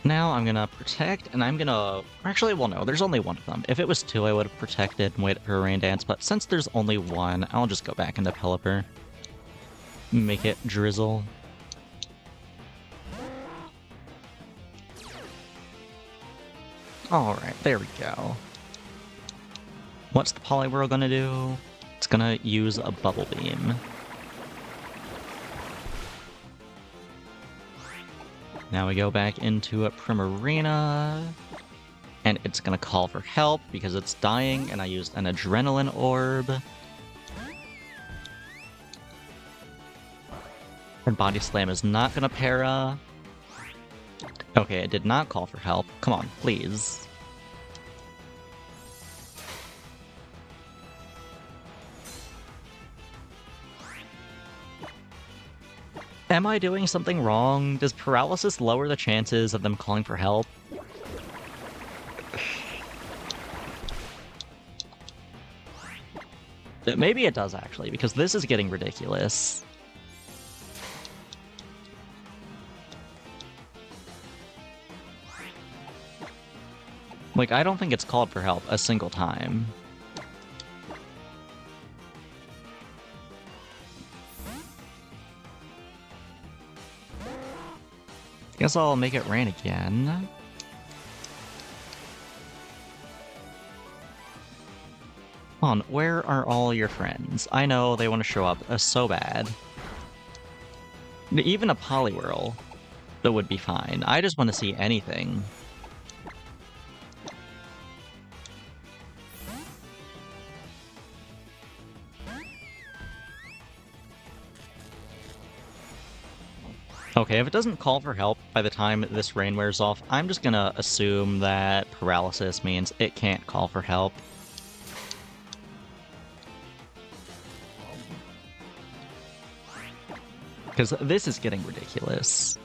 Now I'm gonna protect, and I'm gonna... Actually, well, no, there's only one of them. If it was two, I would have protected and waited for a Rain Dance, but since there's only one, I'll just go back into Pelipper. Make it Drizzle. Alright, there we go. What's the Poliwhirl gonna do? It's gonna use a Bubble Beam. Now we go back into a Primarina, and it's gonna call for help because it's dying, and I used an Adrenaline Orb. And Body Slam is not gonna para. Okay, it did not call for help. Come on, please. Am I doing something wrong? Does paralysis lower the chances of them calling for help? Maybe it does, actually, because this is getting ridiculous. Like, I don't think it's called for help a single time. Guess I'll make it rain again. Come on, where are all your friends? I know they want to show up so bad. Even a Poliwhirl, that would be fine. I just want to see anything. Okay, if it doesn't call for help by the time this rain wears off, I'm just gonna assume that paralysis means it can't call for help. Because this is getting ridiculous.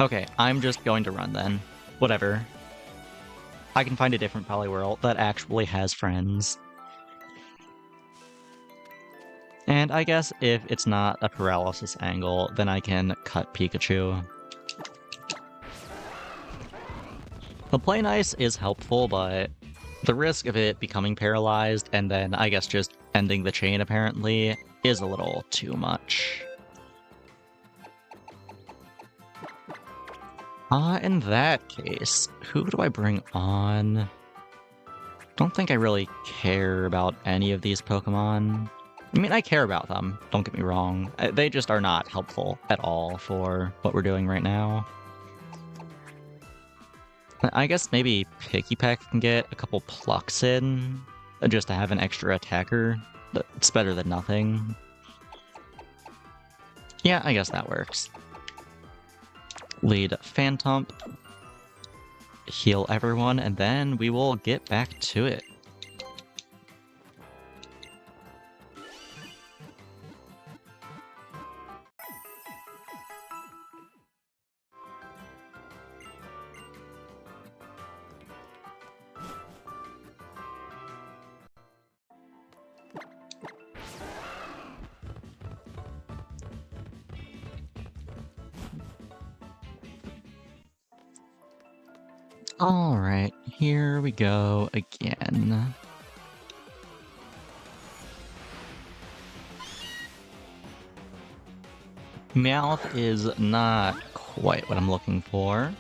Okay, I'm just going to run then. Whatever. I can find a different Poliwhirl that actually has friends. And I guess if it's not a paralysis angle, then I can cut Pikachu. The Plain Ice is helpful, but the risk of it becoming paralyzed and then I guess just ending the chain apparently is a little too much. In that case, who do I bring on? Don't think I really care about any of these Pokemon. I mean, I care about them, don't get me wrong. They just are not helpful at all for what we're doing right now. I guess maybe Pikipek can get a couple plucks in, just to have an extra attacker. It's better than nothing. Yeah, I guess that works. Lead Phantomp, heal everyone, and then we will get back to it. Alright, here we go again. Meowth is not quite what I'm looking for.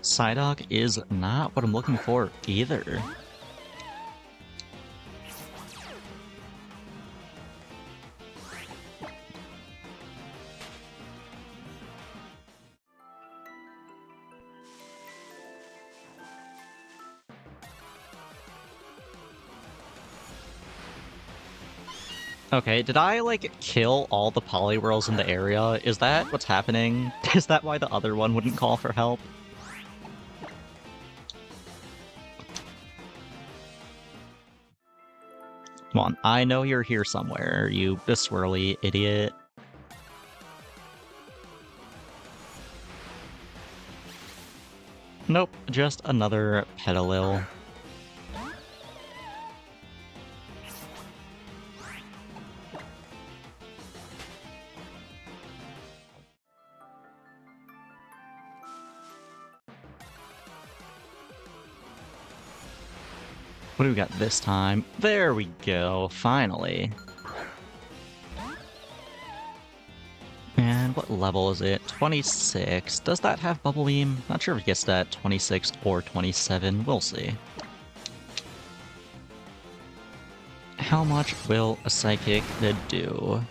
Psyduck is not what I'm looking for either. Okay, did I, like, kill all the Poliwhirls in the area? Is that what's happening? Is that why the other one wouldn't call for help? Come on, I know you're here somewhere, you swirly idiot. Nope, just another Petalil. What do we got this time? There we go, finally. And what level is it? 26. Does that have Bubble Beam? Not sure if it gets that 26 or 27. We'll see. How much will a Psychic do?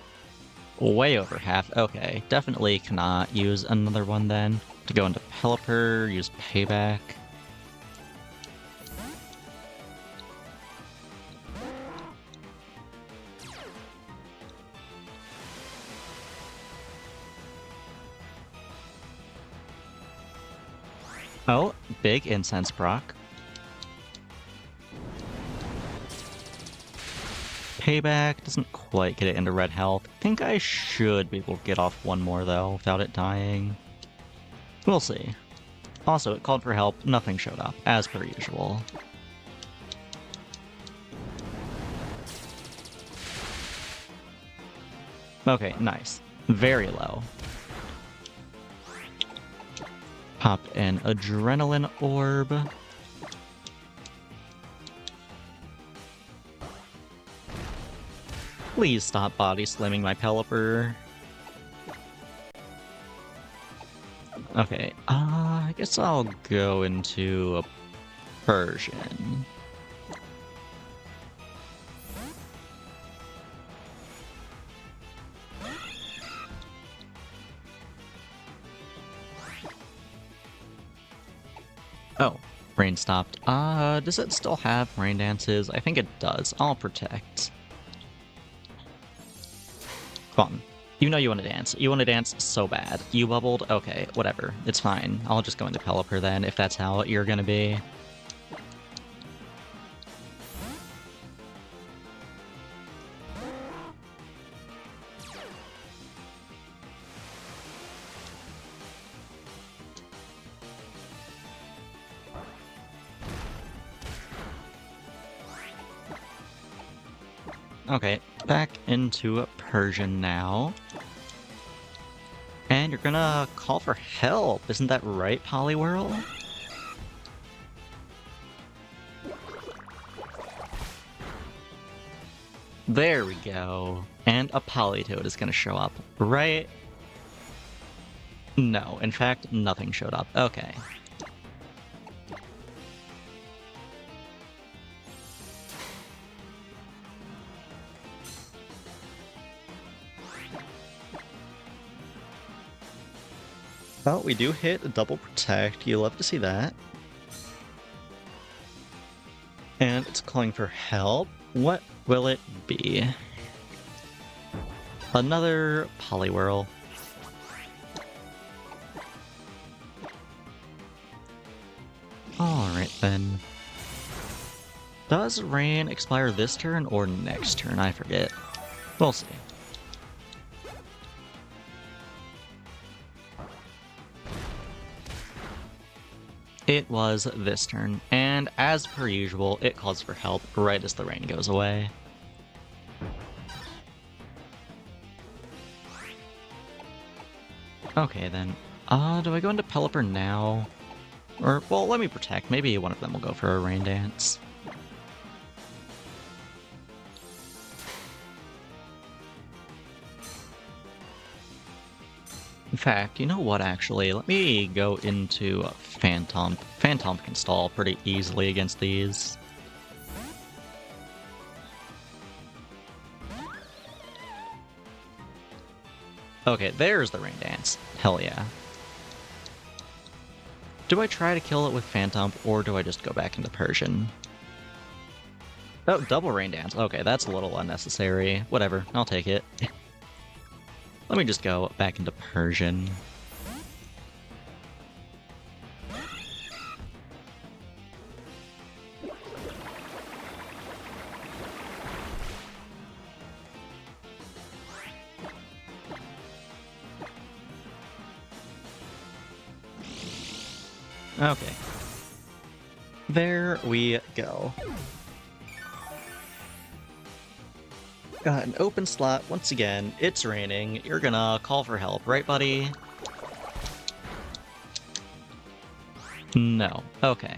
Way over half. Okay, definitely cannot use another one then. To go into Pelipper, use Payback. Oh, big incense proc. Payback doesn't quite get it into red health. I think I should be able to get off one more though without it dying. We'll see. Also, it called for help, nothing showed up, as per usual. Okay, nice. Very low. Pop an Adrenaline Orb. Please stop body slamming my Pelipper. Okay, I guess I'll go into a Persian. Oh, rain stopped. Does it still have rain dances? I think it does. I'll protect. Come on. You know you want to dance. You want to dance so bad. You bubbled? Okay, whatever. It's fine. I'll just go into Pelipper then, if that's how you're gonna be. Okay, back into Persian now. And you're gonna call for help, isn't that right, Poliwhirl? There we go. And a Politoed is gonna show up, right? No, in fact, nothing showed up. Okay. Oh, we do hit a double protect. You love to see that. And it's calling for help. What will it be? Another Poliwhirl. Alright then. Does Rain expire this turn or next turn? I forget. We'll see. It was this turn, and as per usual, it calls for help right as the rain goes away. Okay then, do I go into Pelipper now? Or, well, let me protect. Maybe one of them will go for a Rain Dance. In fact, you know what, actually? Let me go into Phantom. Phantom can stall pretty easily against these. Okay, there's the Rain Dance. Hell yeah. Do I try to kill it with Phantom, or do I just go back into Persian? Oh, double Rain Dance. Okay, that's a little unnecessary. Whatever, I'll take it. Let me just go back into Persian. Okay. There we go. Got an open slot once again. It's raining. You're gonna call for help, right, buddy? No. Okay.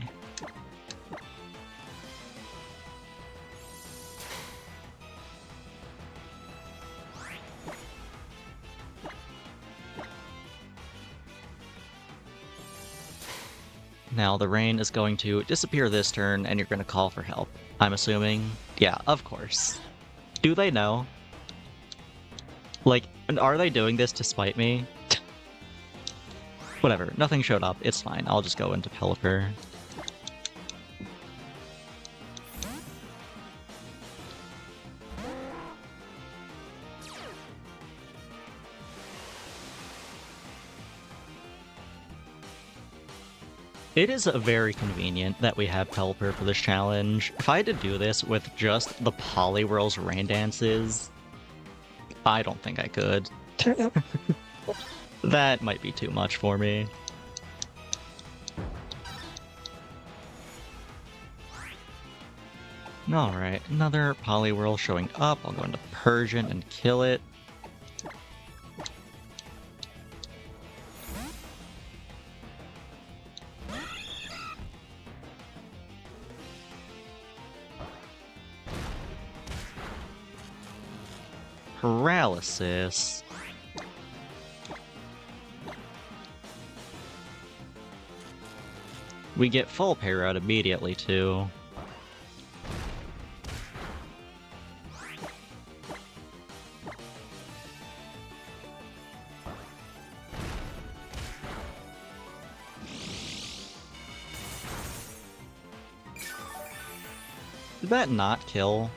Now the rain is going to disappear this turn, and you're gonna call for help. I'm assuming? Yeah, of course. Do they know? Like, are they doing this to spite me? Whatever, nothing showed up. It's fine. I'll just go into Pelipper. It is very convenient that we have Pelipper for this challenge. If I had to do this with just the Poliwhirl's Rain Dances, I don't think I could. That might be too much for me. Alright, another Poliwhirl showing up. I'll go into Persian and kill it. Paralysis. We get full pair out immediately, too. Did that not kill?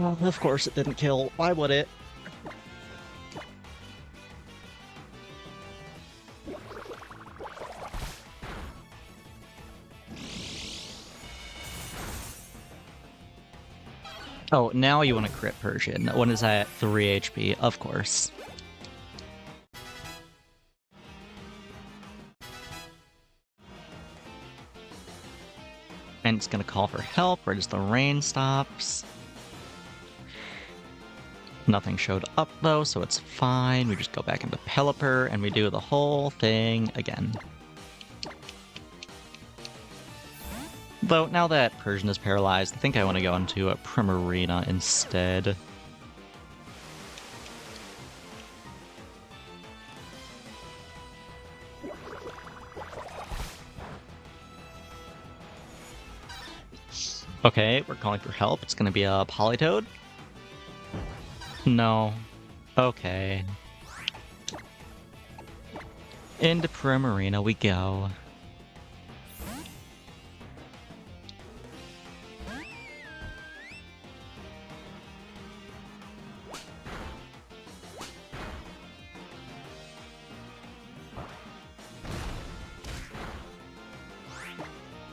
Of course it didn't kill. Why would it? Oh, now you want to crit Persian. When is that 3 HP? Of course. And it's gonna call for help right as the rain stops. Nothing showed up though, so it's fine. We just go back into Pelipper and we do the whole thing again. Though, now that Persian is paralyzed, I think I want to go into a Primarina instead. Okay, we're calling for help. It's gonna be a Politoed? No. Okay. Into Primarina we go.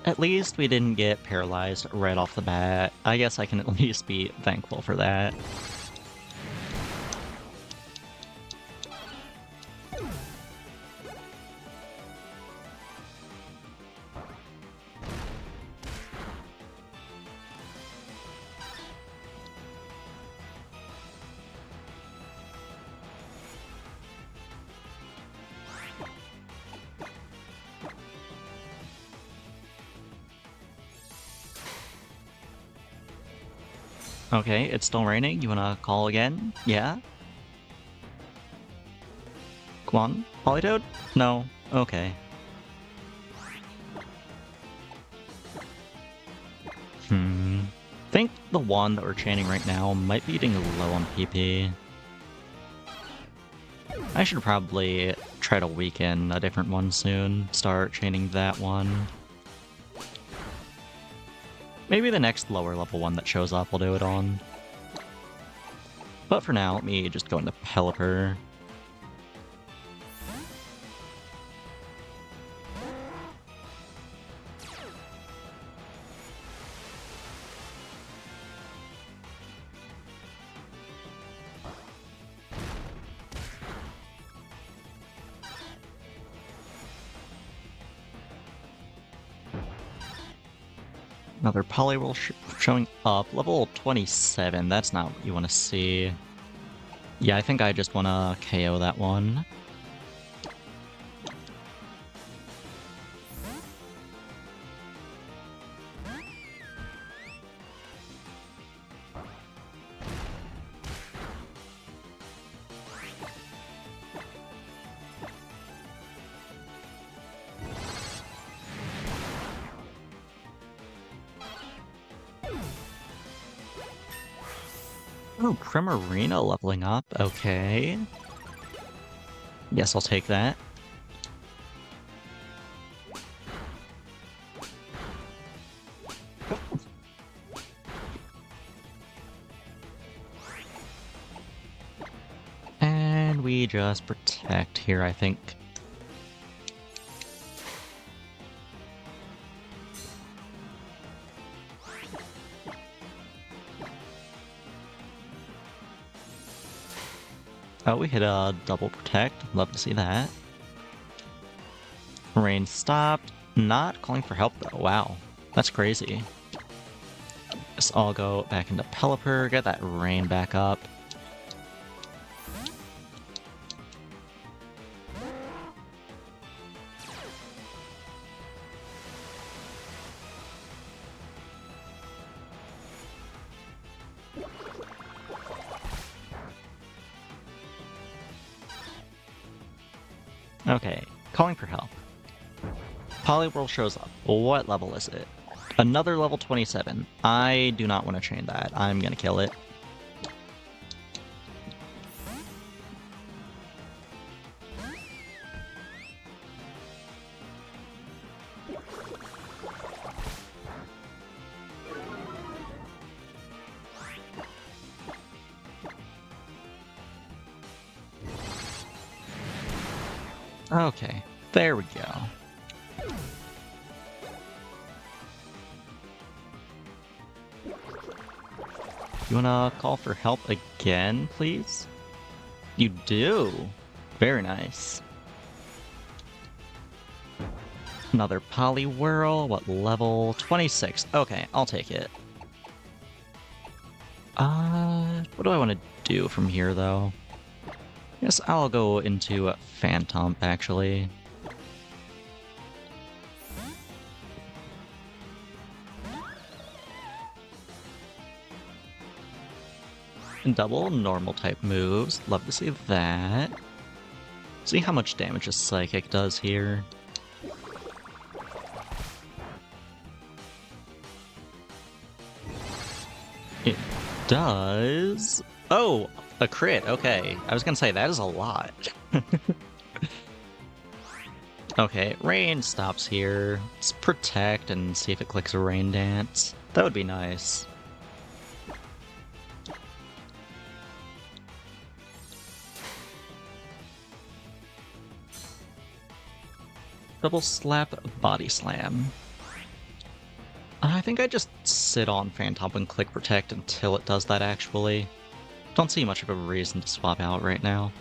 At least we didn't get paralyzed right off the bat. I guess I can at least be thankful for that. Okay, it's still raining. You wanna call again? Yeah? Come on, Politoed? No. Okay. I think the one that we're chaining right now might be getting low on PP. I should probably try to weaken a different one soon. Start chaining that one. Maybe the next lower level one that shows up will do it on. But for now, let me just go into Pelipper. Another Poliwhirl showing up. Level 27, that's not what you want to see. Yeah, I think I just want to KO that one. Oh, Primarina leveling up. Okay. Yes, I'll take that. And we just protect here, I think. Oh, we hit a double protect. Love to see that. Rain stopped. Not calling for help though. Wow. That's crazy. Guess I'll go back into Pelipper, get that rain back up. Okay, calling for help. Poliwhirl shows up. What level is it? Another level 27. I do not want to chain that. I'm gonna kill it. Okay, there we go. You wanna call for help again, please? You do. Very nice. Another Poliwhirl. What level? 26. Okay, I'll take it. What do I want to do from here, though? Guess I'll go into Phantom, actually. Double normal type moves. Love to see that. See how much damage a Psychic does here. It does... Oh! A crit, okay. I was gonna say, that is a lot. Okay, Rain stops here. Let's Protect and see if it clicks a Rain Dance. That would be nice. Double Slap, Body Slam. I think I just sit on Phantom and click Protect until it does that, actually. Don't see much of a reason to swap out right now.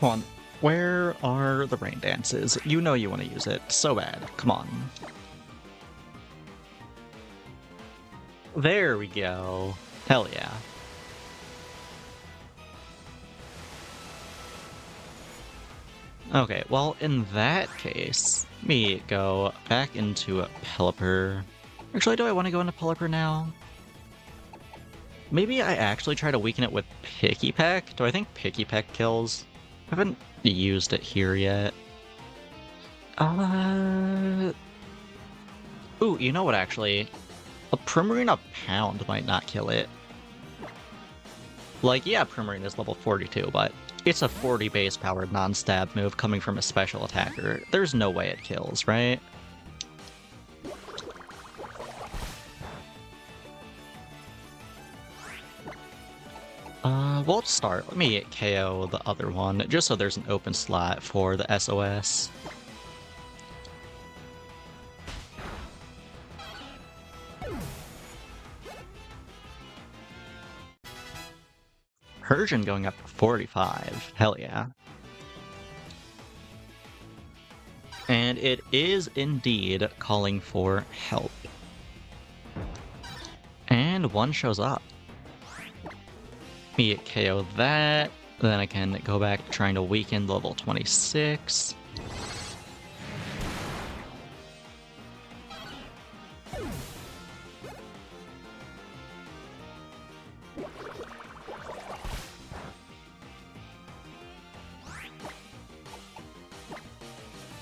Come on. Where are the Rain Dances? You know you want to use it so bad. Come on. There we go. Hell yeah. Okay, well, in that case, let me go back into Pelipper. Actually, do I want to go into Pelipper now? Maybe I actually try to weaken it with Picky Peck? Do I think Picky Peck kills? I haven't used it here yet. Ooh, you know what, actually? A Primarina Pound might not kill it. Like, yeah, Primarina is level 42, but it's a 40 base powered non-stab move coming from a special attacker. There's no way it kills, right? We'll start. Let me KO the other one, just so there's an open slot for the SOS. Persian going up to 45. Hell yeah. And it is indeed calling for help. And one shows up. Me KO that, then I can go back to trying to weaken level 26.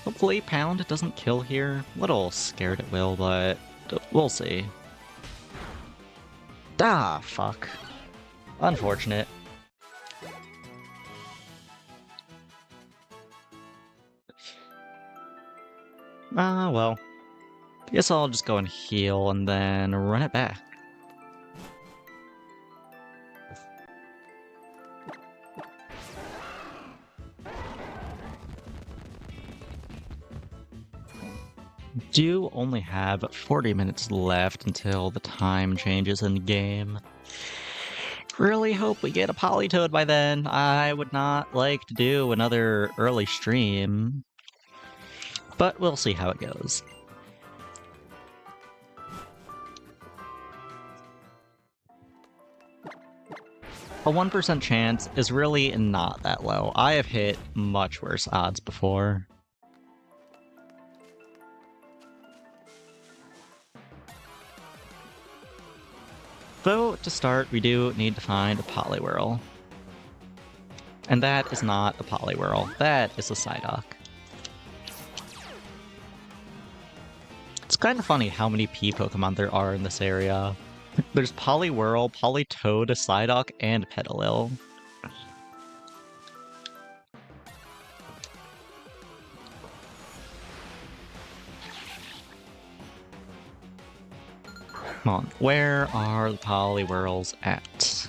Hopefully Pound doesn't kill here. A little scared it will, but we'll see. Ah, fuck. Unfortunate. Well. Guess I'll just go and heal and then run it back. Do only have 40 minutes left until the time changes in the game. Really hope we get a Politoed by then. I would not like to do another early stream, but we'll see how it goes. A 1% chance is really not that low. I have hit much worse odds before. Though, to start, we do need to find a Poliwhirl. And that is not a Poliwhirl. That is a Psyduck. It's kind of funny how many P Pokemon there are in this area. There's Poliwhirl, Politoed, Psyduck, and Petalil. Come on, where are the Poliwhirls at?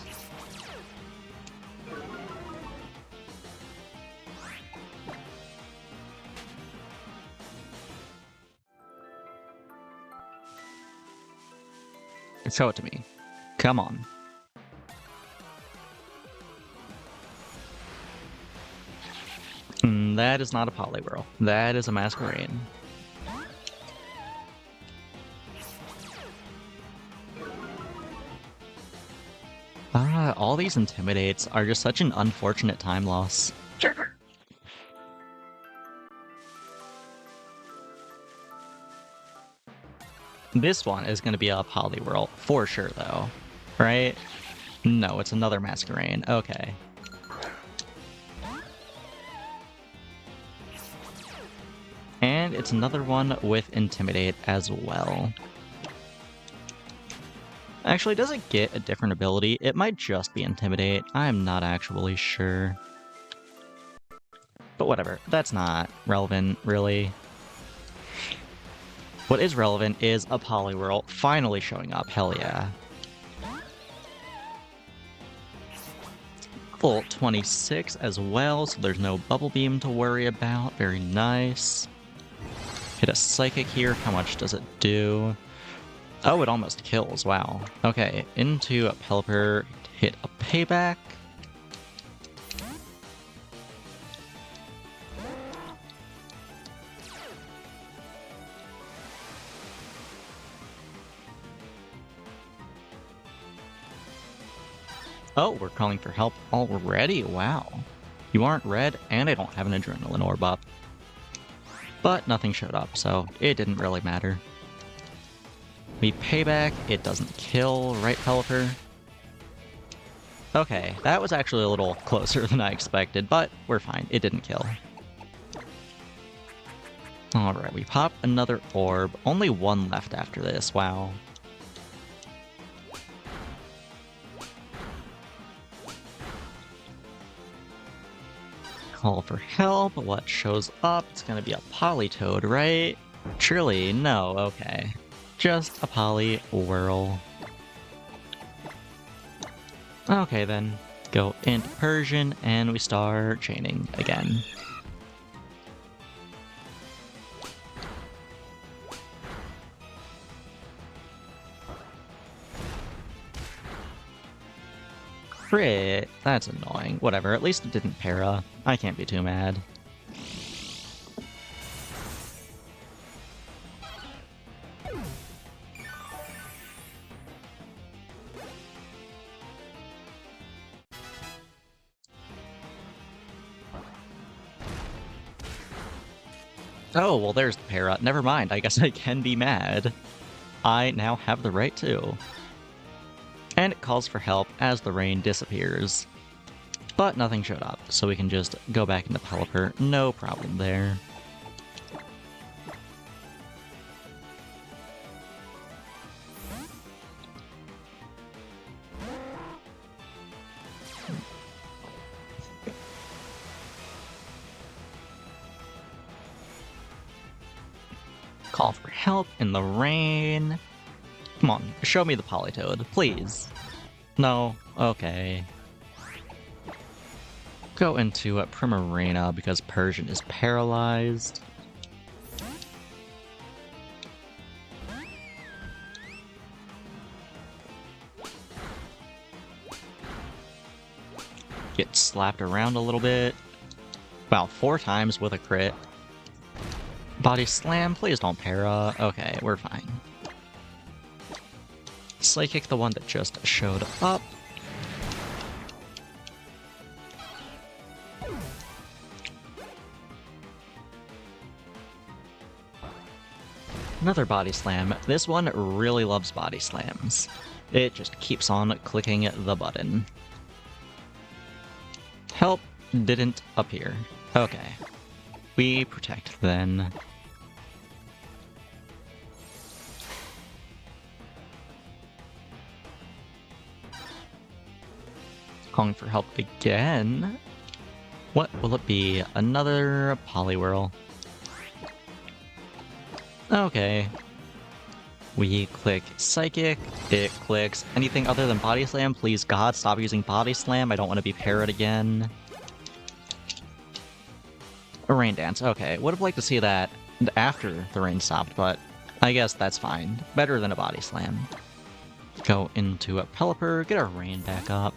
Show it to me. Come on. That is not a Poliwhirl. That is a Masquerain. All these Intimidates are just such an unfortunate time loss. This one is going to be a Poliwhirl for sure, though. Right? No, it's another Masquerain. Okay. And it's another one with Intimidate as well. Actually, does it get a different ability? It might just be Intimidate. I'm not actually sure. But whatever, that's not relevant, really. What is relevant is a Poliwhirl finally showing up, hell yeah. Full 26 as well, so there's no Bubble Beam to worry about, very nice. Hit a Psychic here, how much does it do? Oh, it almost kills, wow. Okay, into a Pelipper, hit a Payback. Oh, we're calling for help already? Wow. You aren't red, and I don't have an Adrenaline Orb up. But nothing showed up, so it didn't really matter. We Payback, it doesn't kill, right, Pelipper? Okay, that was actually a little closer than I expected, but we're fine, it didn't kill. Alright, we pop another orb, only one left after this, wow. Call for help, what shows up? It's gonna be a Politoed, right? Surely, no, okay. Just a Poliwhirl. Okay then, go into Persian, and we start chaining again. Crit? That's annoying. Whatever, at least it didn't para. I can't be too mad. Oh, well there's the para. Never mind, I guess I can be mad. I now have the right to. And it calls for help as the rain disappears. But nothing showed up, so we can just go back into Pelipper, no problem there. Call for help in the rain. Come on, show me the Politoed, please. No? Okay. Go into Primarina because Persian is paralyzed. Get slapped around a little bit. Wow, 4 times with a crit. Body Slam, please don't para. Okay, we're fine. Psychic, the one that just showed up. Another Body Slam. This one really loves Body Slams. It just keeps on clicking the button. Help didn't appear. Okay. We protect then. Calling for help again. What will it be? Another Poliwhirl. Okay. We click Psychic, it clicks anything other than Body Slam. Please God, stop using Body Slam. I don't want to be parried again. A Rain Dance, okay. Would have liked to see that after the rain stopped, but I guess that's fine. Better than a Body Slam. Go into a Pelipper, get our rain back up.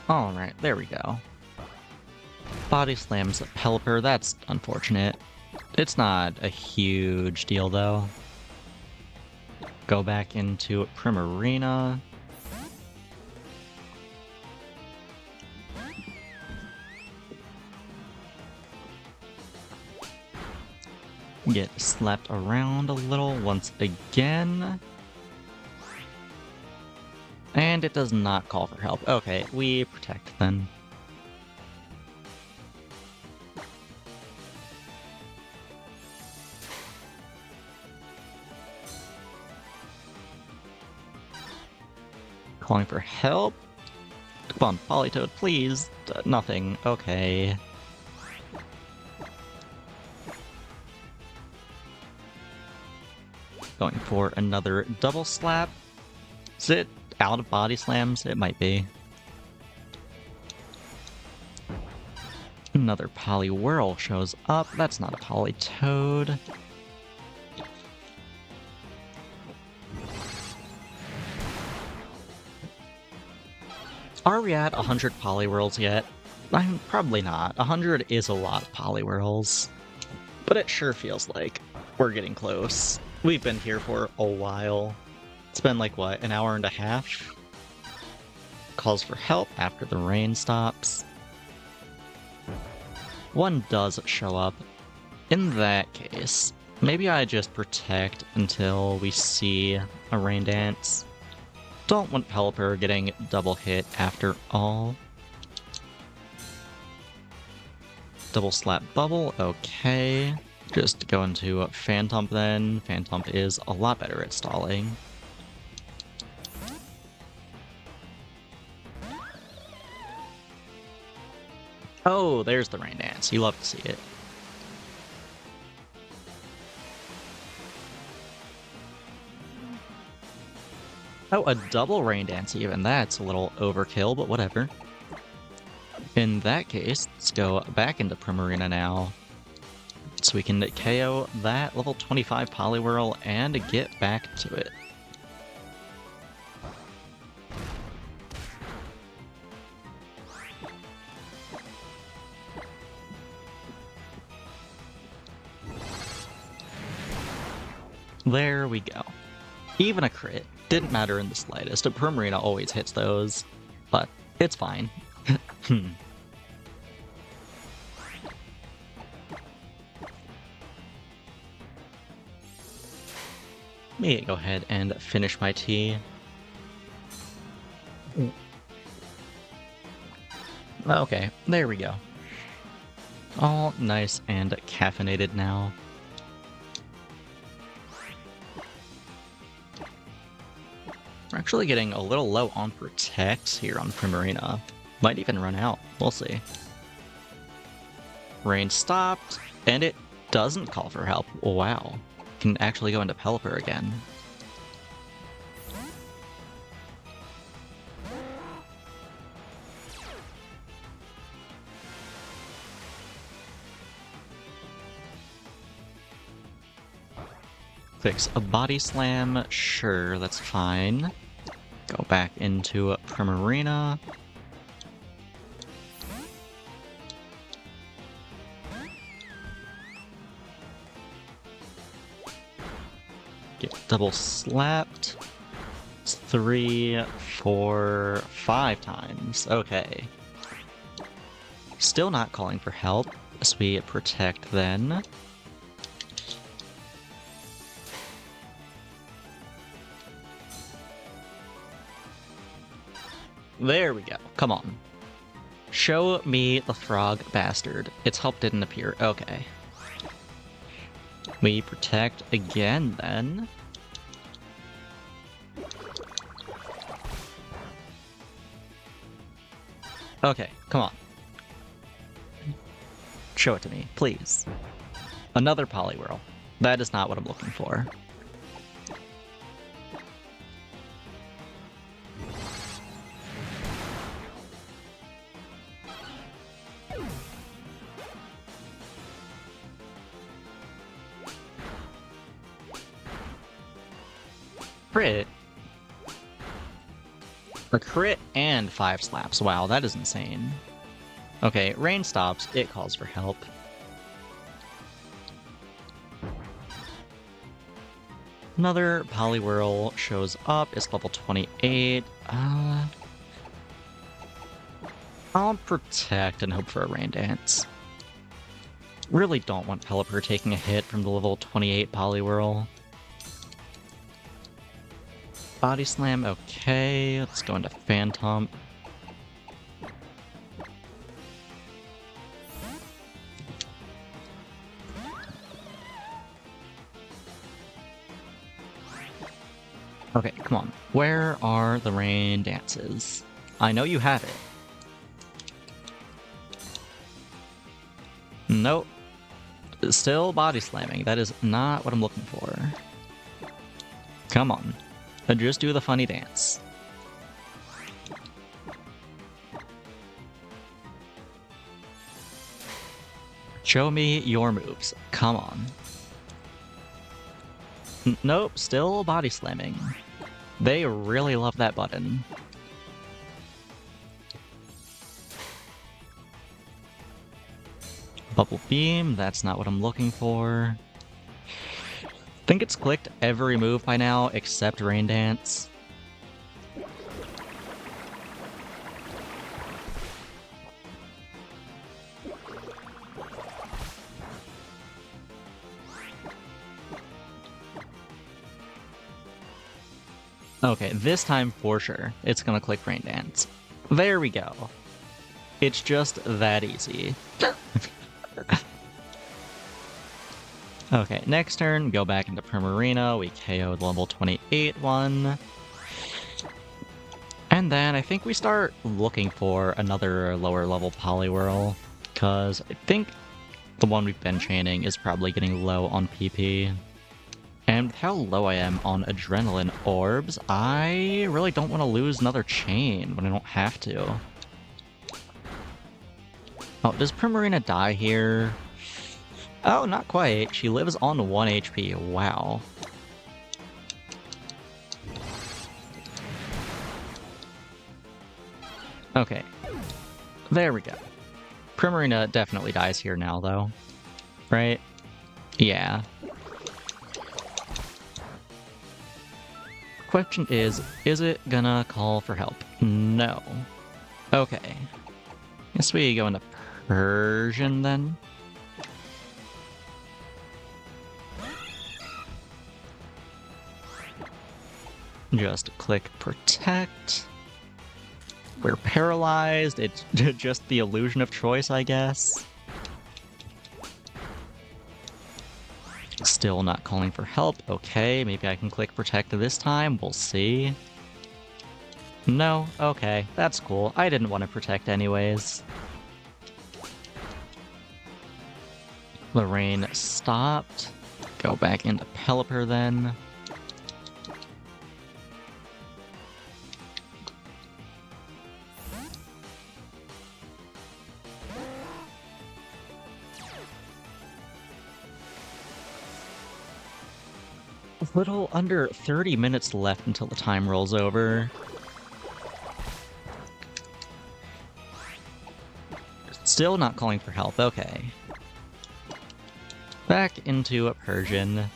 Alright, there we go. Body Slams Pelipper, that's unfortunate. It's not a huge deal though. Go back into Primarina. Get slapped around a little once again. And it does not call for help. Okay, we protect then. Calling for help? Come on, Politoed, please. Nothing. Okay. Going for another double slap. Is it out of Body Slams? It might be. Another Poliwhirl shows up. That's not a Politoed. Are we at 100 Poliwhirls yet? Probably not. 100 is a lot of Poliwhirls. But it sure feels like we're getting close. We've been here for a while. It's been like, what, an hour and a half? Calls for help after the rain stops. One does show up. In that case, maybe I just protect until we see a rain dance. Don't want Pelipper getting double hit after all. Double slap bubble, okay. Just go into Phantomp then. Phantomp is a lot better at stalling. Oh, there's the rain dance. You love to see it. Oh, a double rain dance even. That's a little overkill, but whatever. In that case, let's go back into Primarina now. So we can KO that level 25 Poliwhirl and get back to it. There we go. Even a crit. Didn't matter in the slightest. A Primarina always hits those, but it's fine. Let me go ahead and finish my tea. Okay, there we go. All nice and caffeinated now. We're actually getting a little low on protects here on Primarina. Might even run out. We'll see. Rain stopped, and it doesn't call for help. Wow. Can actually go into Pelipper again. Fix a Body Slam, sure, that's fine. Go back into Primarina. Get double slapped. 3, 4, 5 times. Okay. Still not calling for help, so we protect then. There we go. Come on. Show me the frog bastard. Its help didn't appear. Okay. We protect again then. Okay, come on. Show it to me, please. Another Poliwhirl. That is not what I'm looking for. Crit? A crit and 5 slaps. Wow, that is insane. Okay, rain stops. It calls for help. Another Poliwhirl shows up. It's level 28. I'll protect and hope for a rain dance. Really don't want Pelipper taking a hit from the level 28 Poliwhirl. Body Slam, okay. Let's go into Phantom. Okay, come on. Where are the rain dances? I know you have it. Nope. Still body slamming. That is not what I'm looking for. Come on. Just do the funny dance. Show me your moves. Come on. Nope, still body slamming. They really love that button. Bubble Beam, that's not what I'm looking for. I think it's clicked every move by now except Rain Dance. Okay, this time for sure, it's gonna click Rain Dance. There we go. It's just that easy. Okay, next turn, go back into Primarina, we KO'd level 28 one. And then I think we start looking for another lower level Poliwhirl, because I think the one we've been chaining is probably getting low on PP. And with how low I am on Adrenaline Orbs, I really don't want to lose another chain when I don't have to. Oh, does Primarina die here? Oh, not quite. She lives on 1 HP. Wow. Okay. There we go. Primarina definitely dies here now, though. Right? Yeah. Question is it gonna call for help? No. Okay. Guess we go into Persian then. Just click Protect. We're paralyzed. It's just the illusion of choice, I guess. Still not calling for help. Okay, maybe I can click Protect this time. We'll see. No? Okay, that's cool. I didn't want to Protect anyways. The rain stopped. Go back into Pelipper then. A little under 30 minutes left until the time rolls over. Still not calling for help, okay. Back into a Persian.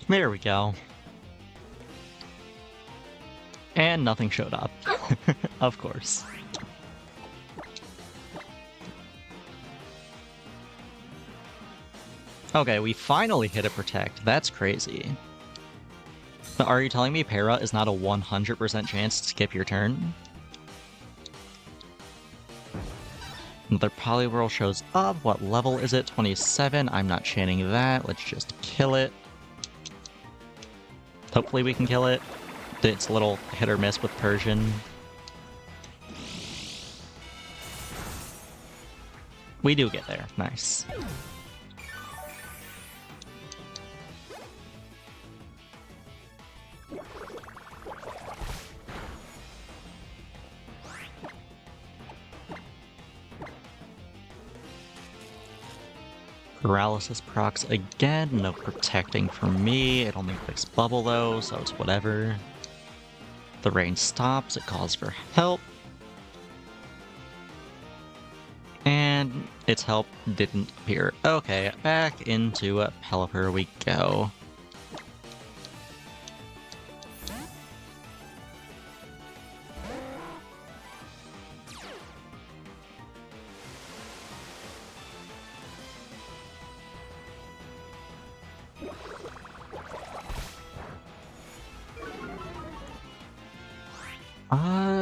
There we go. And nothing showed up. Of course. Okay, we finally hit a Protect. That's crazy. Are you telling me Para is not a 100% chance to skip your turn? Another Poliwhirl shows up. What level is it? 27. I'm not chaining that. Let's just kill it. Hopefully we can kill it. It's a little hit or miss with Persian. We do get there. Nice. Paralysis procs again, no protecting from me. It only clicks bubble though, so it's whatever. The rain stops, it calls for help. And its help didn't appear. Okay, back into Pelipper we go.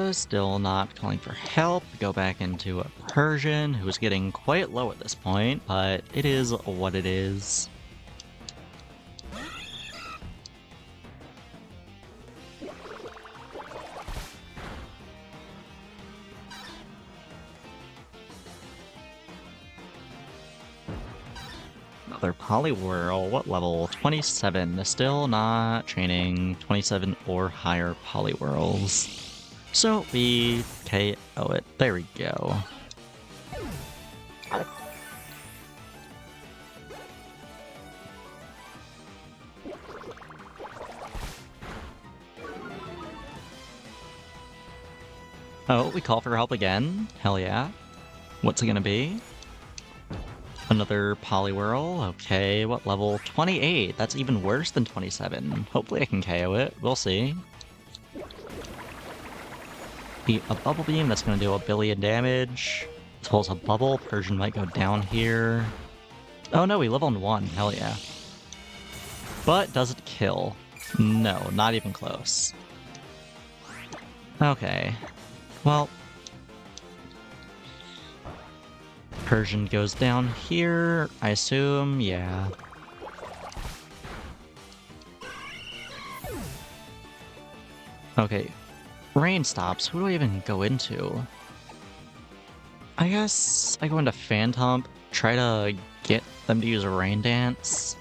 Still not calling for help. Go back into a Persian, who's getting quite low at this point, but it is what it is. Another Poliwhirl. What level? 27. Still not training 27 or higher Poliwhirls. So we KO it. There we go. Oh, we call for help again? Hell yeah. What's it gonna be? Another Poliwhirl. Okay, what level? 28. That's even worse than 27. Hopefully I can KO it. We'll see. A Bubble Beam, that's going to do a billion damage. Pulls a bubble, Persian might go down here. Oh no, we live on 1, hell yeah. But does it kill? No, not even close. Okay, well. Persian goes down here, I assume, yeah. Okay. Rain stops. Who do I even go into? I guess I go into Phantom, try to get them to use a Rain Dance.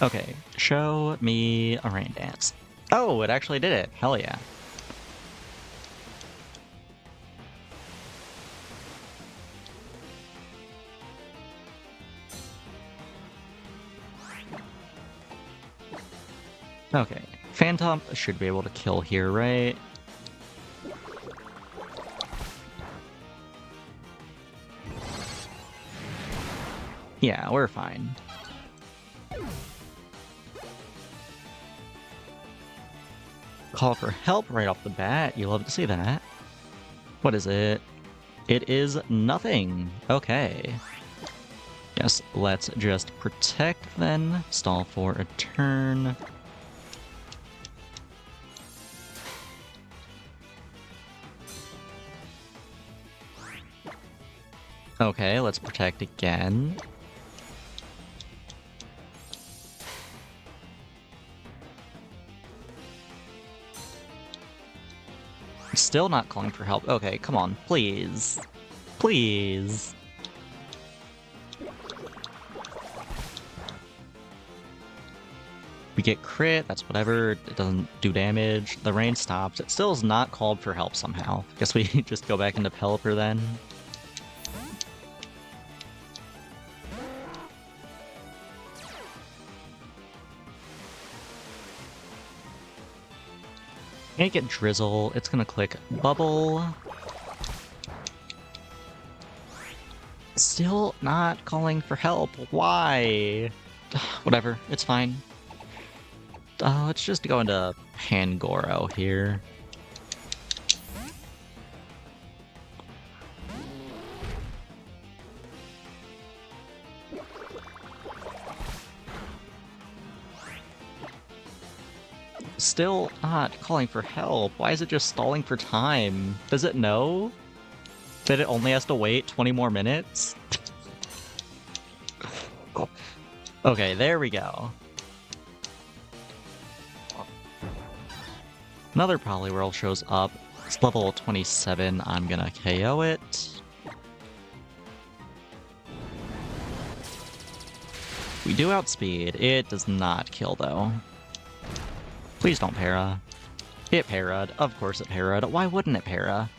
Okay, show me a Rain Dance. Oh, it actually did it. Hell yeah. Okay, Phantom should be able to kill here, right? Yeah, we're fine. Call for help right off the bat. You love to see that. What is it? It is nothing. Okay. Yes, let's just protect then. Stall for a turn. Okay, let's protect again. Still not calling for help. Okay, come on, please. Please. We get crit, that's whatever, it doesn't do damage. The rain stops. It still is not called for help somehow. Guess we just go back into Pelipper then. Can't get Drizzle, it's gonna click Bubble. Still not calling for help, why? Whatever, it's fine. Let's just go into Pangoro here. still not calling for help. Why is it just stalling for time? Does it know that it only has to wait 20 more minutes? Okay, there we go. Another Poliwhirl shows up. It's level 27. I'm gonna KO it. We do outspeed. It does not kill, though. Please don't para. It para'd. Of course it para'd. Why wouldn't it para?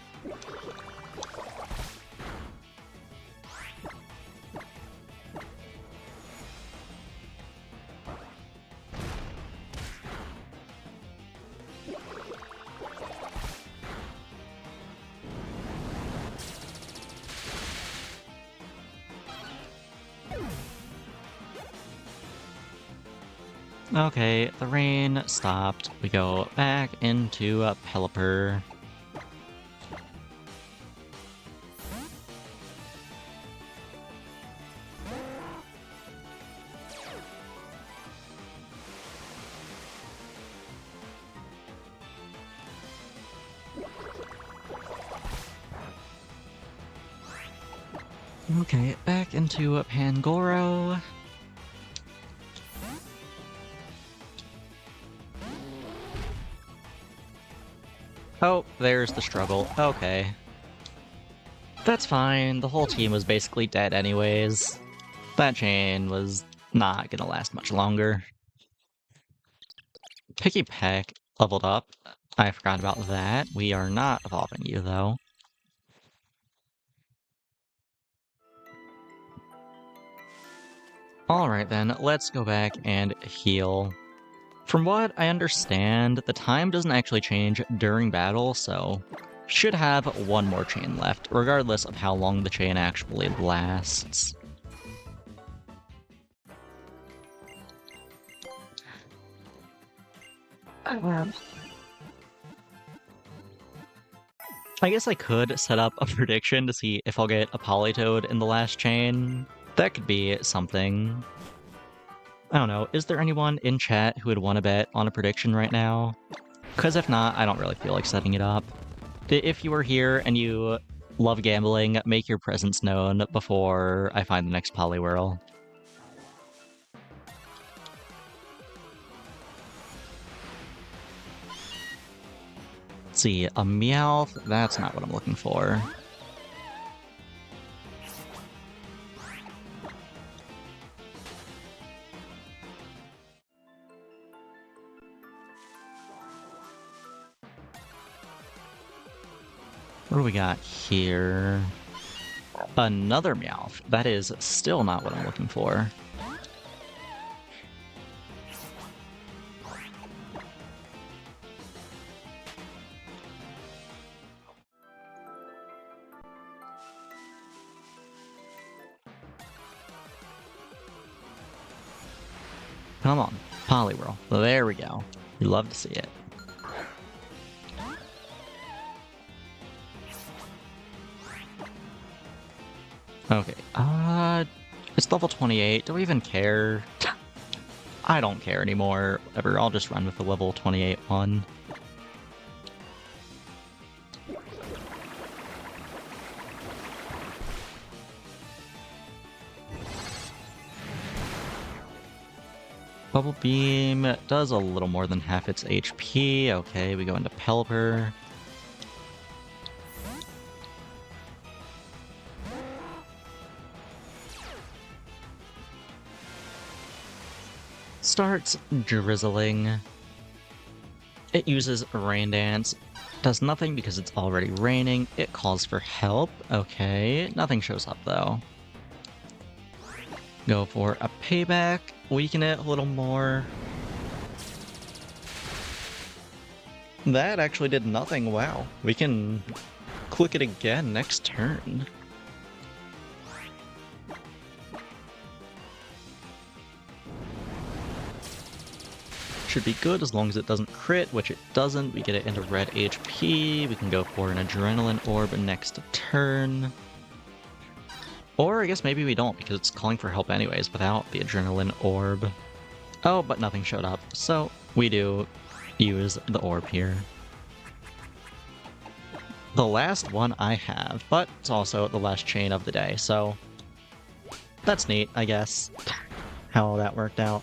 Okay, the rain stopped. We go back into Pelipper. Okay, back into Pangoro. Oh, there's the struggle. Okay. That's fine. The whole team was basically dead anyways. That chain was not gonna last much longer. Picky Peck leveled up. I forgot about that. We are not evolving you, though. Alright then, let's go back and heal. From what I understand, the time doesn't actually change during battle, so should have one more chain left, regardless of how long the chain actually lasts. I guess I could set up a prediction to see if I'll get a Politoed in the last chain. That could be something. I don't know, is there anyone in chat who would want to bet on a prediction right now? Because if not, I don't really feel like setting it up. If you are here and you love gambling, make your presence known before I find the next Poliwhirl. Let's see, a Meowth? That's not what I'm looking for. What do we got here? Another Meowth. That is still not what I'm looking for. Come on, Poliwhirl. There we go. We love to see it. Okay, it's level 28. Do we even care? I don't care anymore. Whatever, I'll just run with the level 28 one. Bubble Beam does a little more than half its HP. Okay, we go into Pelipper. Starts drizzling. It uses Rain Dance. Does nothing because it's already raining. It calls for help. Okay, nothing shows up though. Go for a payback. Weaken it a little more. That actually did nothing. Wow. We can click it again next turn. Should be good as long as it doesn't crit, which it doesn't. We get it into red HP. We can go for an Adrenaline Orb next turn. Or I guess maybe we don't, because it's calling for help anyways without the Adrenaline Orb. Oh, but nothing showed up, so we do use the orb here. The last one I have, but it's also the last chain of the day, so that's neat, I guess, how that worked out.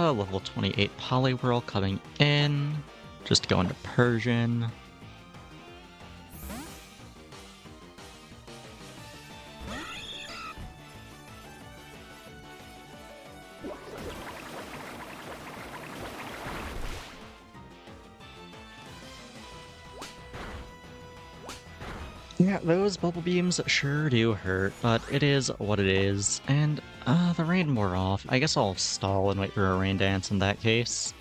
Level 28 Poliwhirl coming in. Just go into Persian. Yeah, those bubble beams sure do hurt, but it is what it is. And, the rain wore off. I guess I'll stall and wait for a rain dance in that case.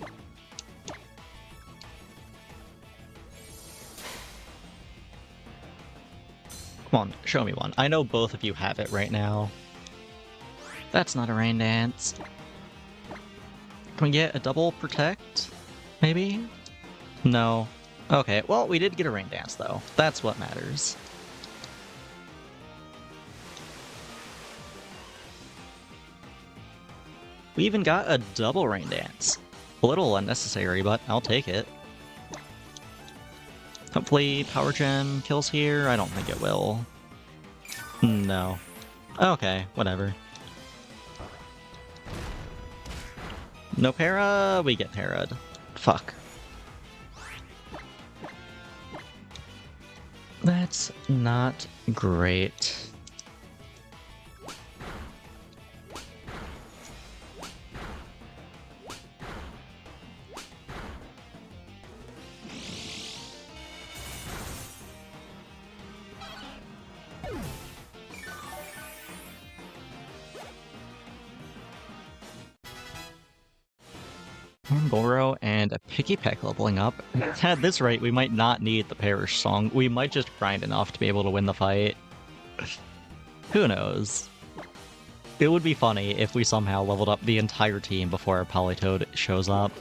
Come on, show me one. I know both of you have it right now. That's not a rain dance. Can we get a double protect? Maybe? No. Okay, well, we did get a rain dance, though. That's what matters. We even got a double rain dance. A little unnecessary, but I'll take it. Hopefully Power Gem kills here. I don't think it will. No. Okay, whatever. No para? We get para'd. Fuck. That's not great. Goro and a Picky Peck leveling up. At this rate, we might not need the Perish Song. We might just grind enough to be able to win the fight. Who knows? It would be funny if we somehow leveled up the entire team before our Politoed shows up.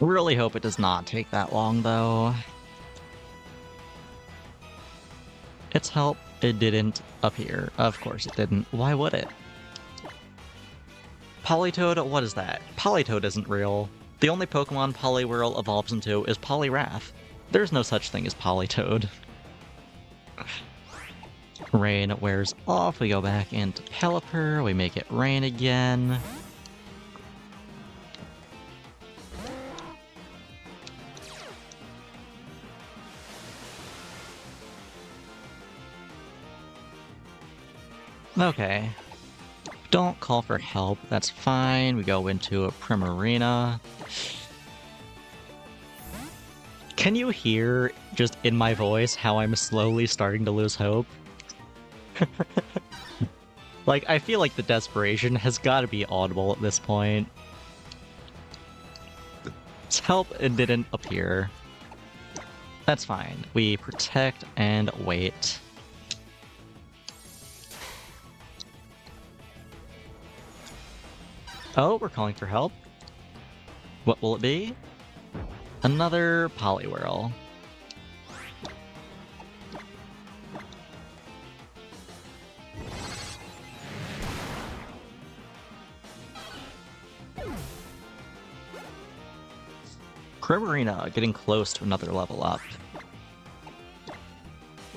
Really hope it does not take that long, though. Its help, it didn't appear. Of course it didn't. Why would it? Politoed, what is that? Politoed isn't real. The only Pokemon Poliwhirl evolves into is Poliwrath. There's no such thing as Politoed. Rain wears off, we go back into Pelipper, we make it rain again. Okay. Don't call for help, that's fine. We go into a Primarina. Can you hear, just in my voice, how I'm slowly starting to lose hope? Like, I feel like the desperation has got to be audible at this point. Help, it didn't appear. That's fine. We protect and wait. Oh, we're calling for help. What will it be? Another Poliwhirl. Primarina getting close to another level up.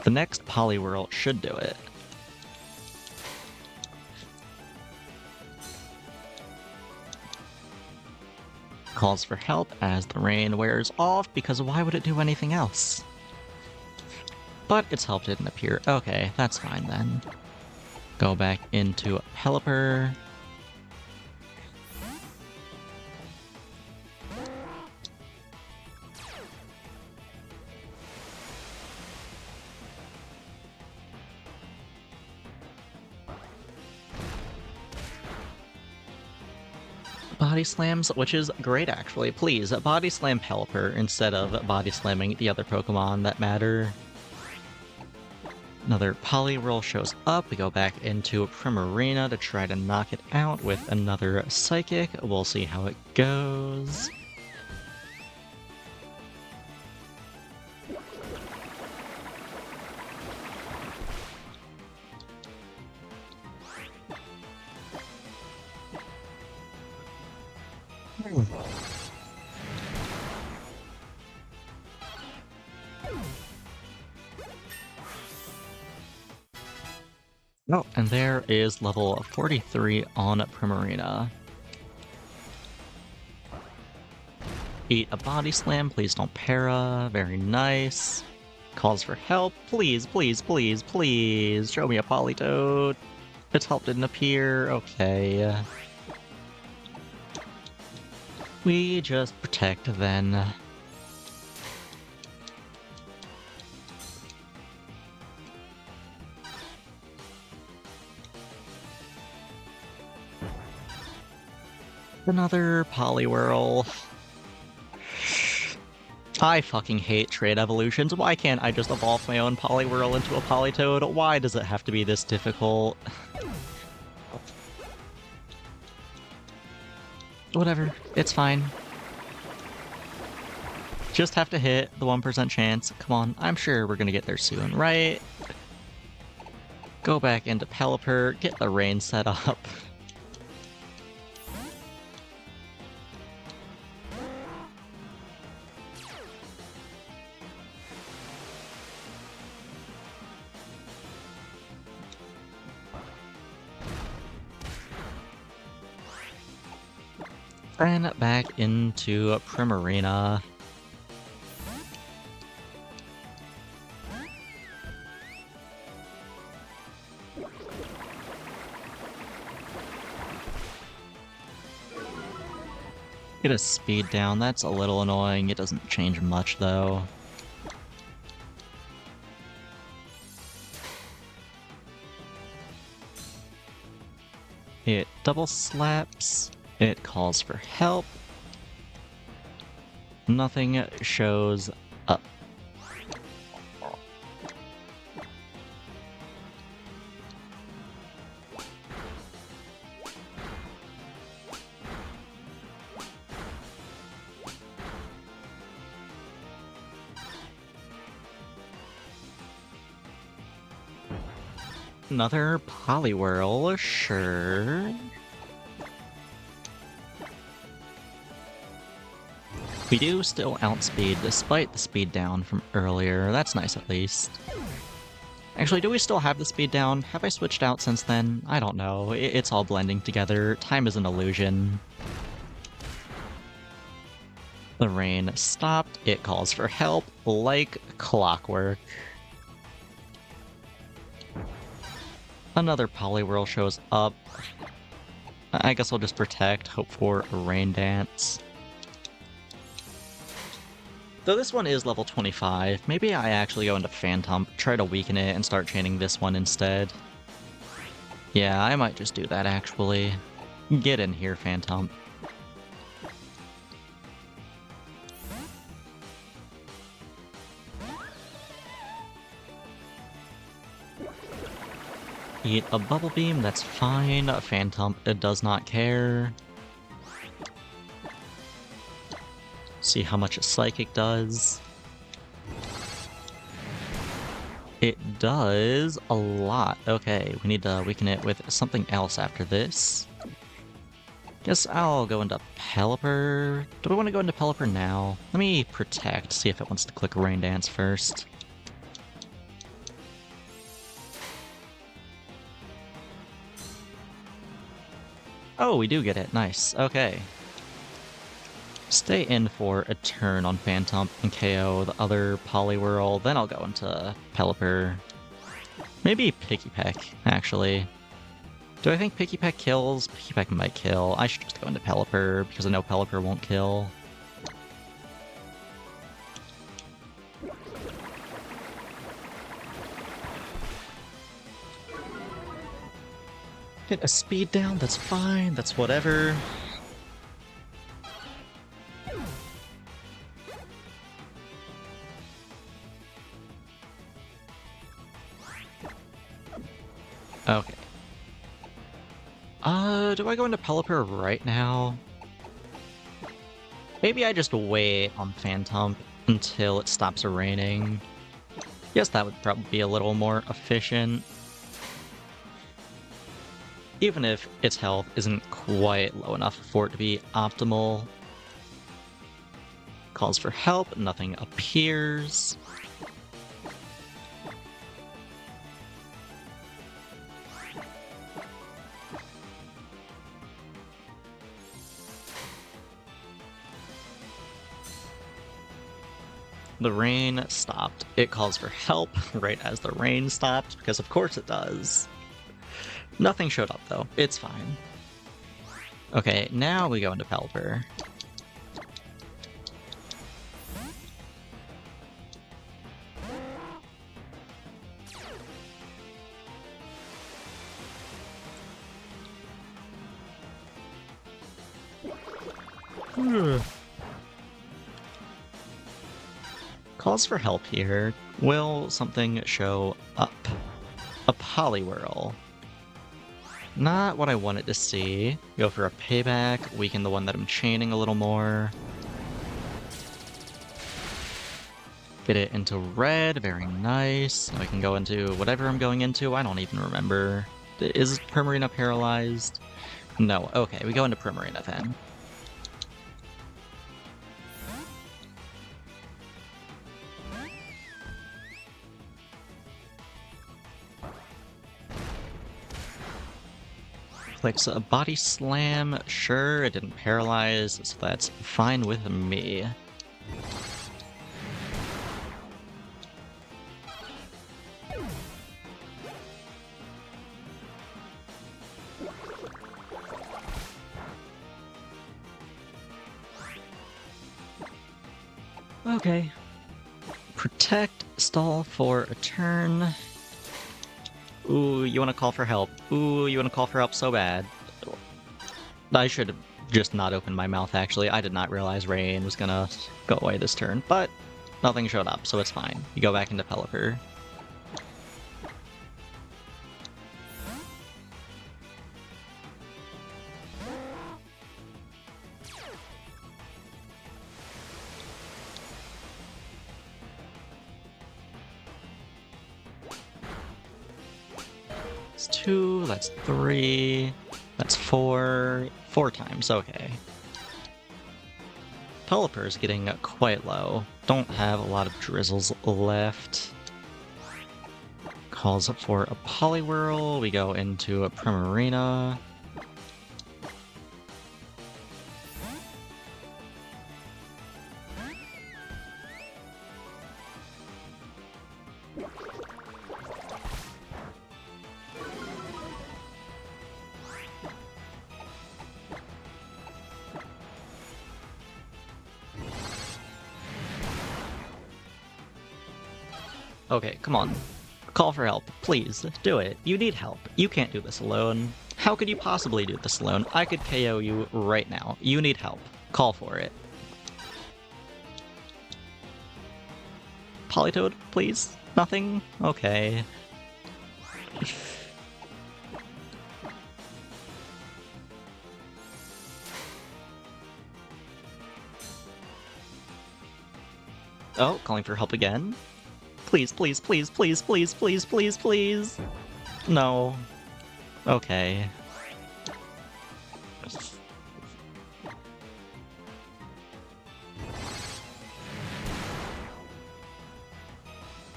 The next Poliwhirl should do it. Calls for help as the rain wears off, because why would it do anything else? But its help didn't appear. Okay, that's fine then. Go back into Pelipper. Body slams, which is great actually. Please, body slam Pelipper instead of body slamming the other Pokemon that matter. Another Poliwhirl shows up. We go back into Primarina to try to knock it out with another Psychic. We'll see how it goes. Oh, and there is level 43 on Primarina. Eat a Body Slam, please don't para. Very nice. Calls for help. Please, please, please, please. Show me a Politoed. Its help didn't appear. Okay. We just protect then. Another Poliwhirl. I fucking hate trade evolutions. Why can't I just evolve my own Poliwhirl into a Politoed? Why does it have to be this difficult? Whatever, it's fine. Just have to hit the 1% chance. Come on, I'm sure we're gonna get there soon, right? Go back into Pelipper, get the rain set up. And back into Primarina. Get a speed down, that's a little annoying. It doesn't change much though. It double slaps. It calls for help. Nothing shows up. Another Poliwhirl, sure. We do still outspeed despite the speed down from earlier. That's nice at least. Actually, do we still have the speed down? Have I switched out since then? I don't know. It's all blending together. Time is an illusion. The rain stopped. It calls for help like clockwork. Another Poliwhirl shows up. I guess I'll just protect, hope for a rain dance. Though this one is level 25, maybe I actually go into Phantom, try to weaken it, and start chaining this one instead. Yeah, I might just do that actually. Get in here, Phantom. Eat a Bubble Beam, that's fine. Phantom does not care. See how much a Psychic does. It does a lot. Okay, we need to weaken it with something else after this. Guess I'll go into Pelipper. Do I want to go into Pelipper now? Let me protect, see if it wants to click Rain Dance first. Oh, we do get it. Nice. Okay. Stay in for a turn on Phantom and KO the other Poliwhirl, then I'll go into Pelipper. Maybe Pikipek, actually. Do I think Pikipek kills? Pikipek might kill. I should just go into Pelipper, because I know Pelipper won't kill. Get a speed down, that's fine, that's whatever. Okay. Do I go into Pelipper right now? Maybe I just wait on Phantom until it stops raining. Guess that would probably be a little more efficient. Even if its health isn't quite low enough for it to be optimal. Calls for help, nothing appears. The rain stopped. It calls for help right as the rain stopped, because of course it does. Nothing showed up though. It's fine. Okay, now we go into Pelipper. Calls for help here. Will something show up? A Poliwhirl. Not what I wanted to see. Go for a payback, weaken the one that I'm chaining a little more. Get it into red, very nice. I can go into whatever I'm going into, I don't even remember. Is Primarina paralyzed? No, okay, we go into Primarina then. Clicks a Body Slam, sure, it didn't paralyze, so that's fine with me. Okay. Protect, stall for a turn. Ooh, you want to call for help. Ooh, you want to call for help so bad. I should have just not opened my mouth, actually. I did not realize rain was gonna go away this turn, but nothing showed up, so it's fine. You go back into Pelipper. That's 2, that's 3, that's 4. 4 times, okay. Pelipper's getting quite low. Don't have a lot of drizzles left. Calls for a Poliwhirl. We go into a Primarina. Okay, come on. Call for help. Please, do it. You need help. You can't do this alone. How could you possibly do this alone? I could KO you right now. You need help. Call for it. Politoed, please? Nothing? Okay. Oh, calling for help again? Please, please, please, please, please, please, please, please. No. Okay.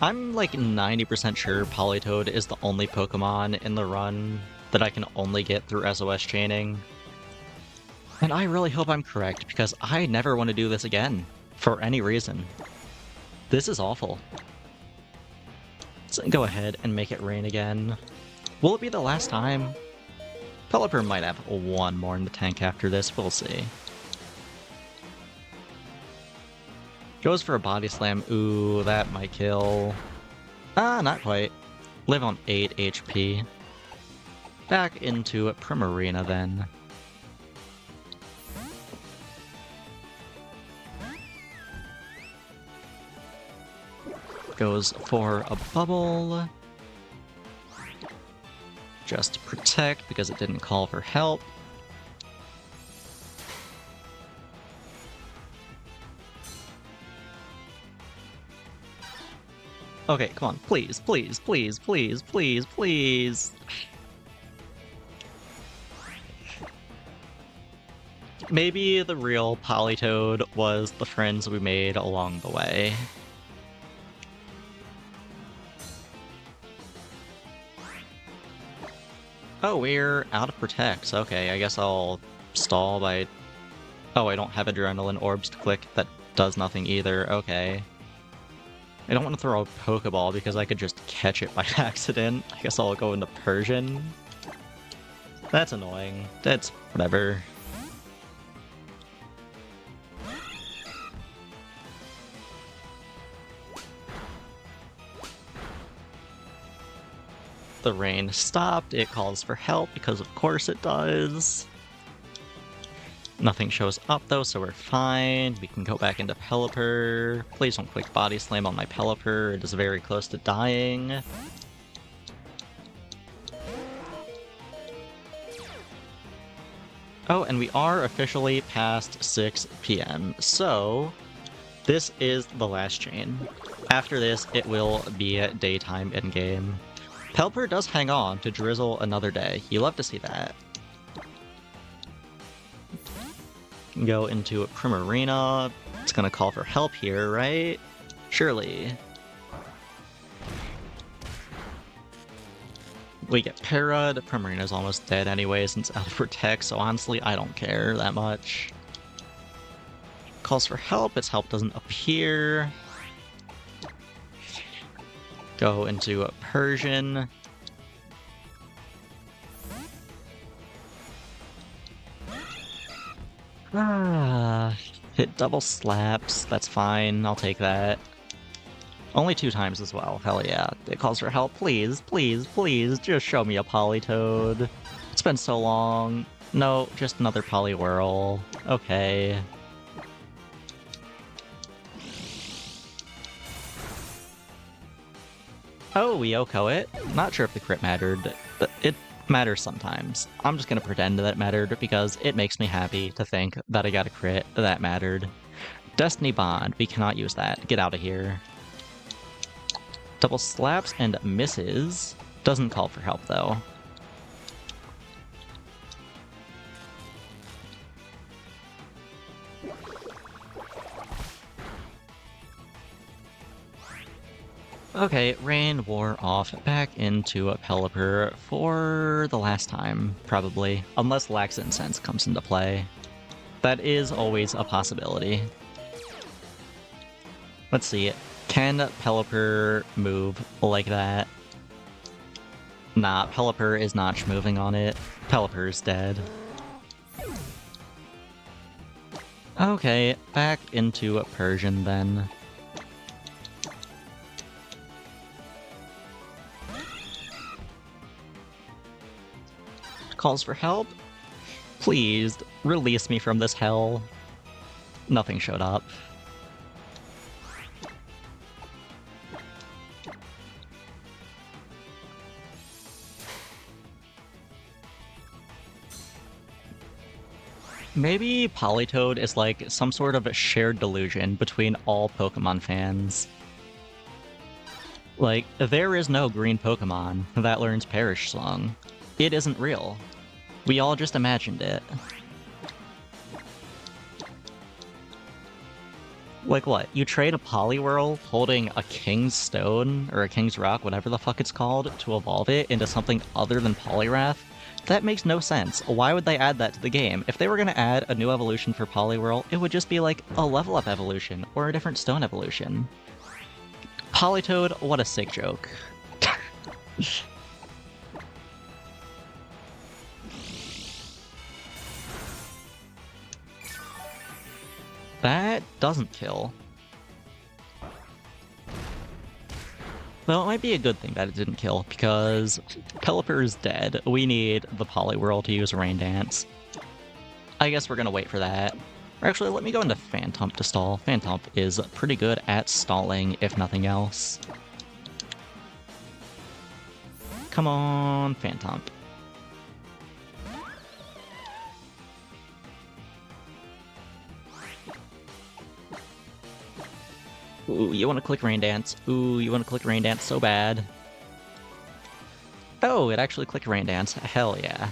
I'm like 90% sure Politoed is the only Pokemon in the run that I can only get through SOS chaining. And I really hope I'm correct, because I never want to do this again, for any reason. This is awful. Let's go ahead and make it rain again. Will it be the last time? Pelipper might have one more in the tank after this, we'll see. Goes for a Body Slam, ooh, that might kill. Ah, not quite. Live on 8 HP. Back into Primarina then. Goes for a Bubble. just protect because it didn't call for help. Okay, come on, please, please, please, please, please, please. Maybe the real Politoed was the friends we made along the way. Oh, we're out of protects. Okay, I guess I'll stall by... Oh, I don't have adrenaline orbs to click. That does nothing either. Okay. I don't want to throw a Pokeball because I could just catch it by accident. I guess I'll go into Persian. That's annoying. That's whatever. The rain stopped. It calls for help because of course it does. Nothing shows up though, so we're fine. We can go back into Pelipper. Please don't quick body slam on my Pelipper. It is very close to dying. Oh, and we are officially past 6 p.m. So this is the last chain. After this, it will be daytime in-game. Pelipper does hang on to drizzle another day. You love to see that. Go into a Primarina. It's gonna call for help here, right? Surely. We get Parad. Primarina's almost dead anyway since out of protect, so honestly, I don't care that much. Calls for help. Its help doesn't appear. Go into a Persian. Hit double slaps. That's fine. I'll take that. Only 2 times as well. Hell yeah. It calls for help. Please, please, please, just show me a Politoed. It's been so long. No, just another Poliwhirl. Okay. Oh, we Yoko it. Not sure if the crit mattered, but it matters sometimes. I'm just gonna pretend that it mattered because it makes me happy to think that I got a crit that mattered. Destiny Bond, we cannot use that. Get out of here. Double slaps and misses. Doesn't call for help though. Okay, rain wore off back into a Pelipper for the last time, probably. Unless Laxant Sense comes into play. That is always a possibility. Let's see, can Pelipper move like that? Nah, Pelipper is not moving on it. Pelipper's dead. Okay, back into a Persian then. Calls for help? Please, release me from this hell. Nothing showed up. Maybe Politoed is like some sort of a shared delusion between all Pokemon fans. Like, there is no green Pokemon that learns Perish Song. It isn't real. We all just imagined it. Like what? You trade a Poliwhirl holding a King's Stone, or a King's Rock, whatever the fuck it's called, to evolve it into something other than Poliwrath? That makes no sense. Why would they add that to the game? If they were gonna add a new evolution for Poliwhirl, it would just be like a level up evolution, or a different stone evolution. Politoed, what a sick joke. That doesn't kill. Though it might be a good thing that it didn't kill, because Pelipper is dead. We need the Poliwhirl to use Rain Dance. I guess we're gonna wait for that. Or actually, let me go into Phantump to stall. Phantump is pretty good at stalling, if nothing else. Come on, Phantump. Ooh, you want to click Rain Dance. Ooh, you want to click Rain Dance so bad. Oh, it actually clicked Rain Dance. Hell yeah.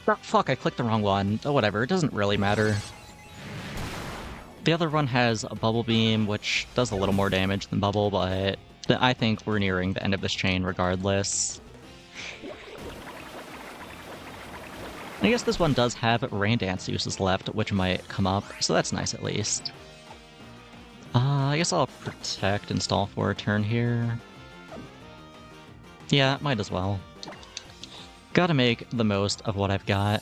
Oh, fuck, I clicked the wrong one. Oh, whatever, it doesn't really matter. The other one has a Bubble Beam, which does a little more damage than Bubble, but I think we're nearing the end of this chain regardless. I guess this one does have Rain Dance uses left, which might come up, so that's nice at least. I guess I'll Protect and stall for a turn here. Yeah, might as well. Gotta make the most of what I've got.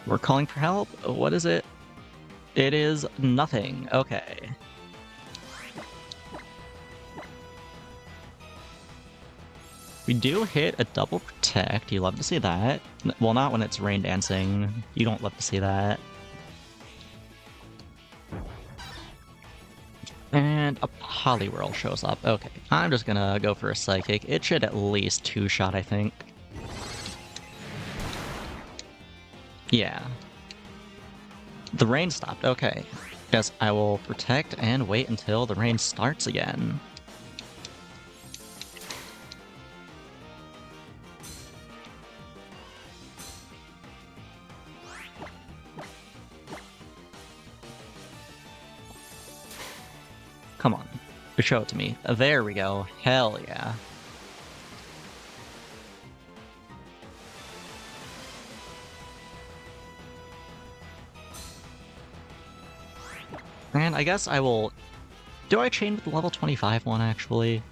We're calling for help? What is it? It is nothing. Okay. We do hit a double Protect. You love to see that. Well, not when it's Rain Dancing. You don't love to see that. And a Poliwhirl shows up. Okay, I'm just gonna go for a Psychic. It should at least two-shot, I think. Yeah. The rain stopped. Okay. Guess I will Protect and wait until the rain starts again. Come on. Show it to me. There we go. Hell yeah. And I guess I will... Do I chain with the level 25 one, actually?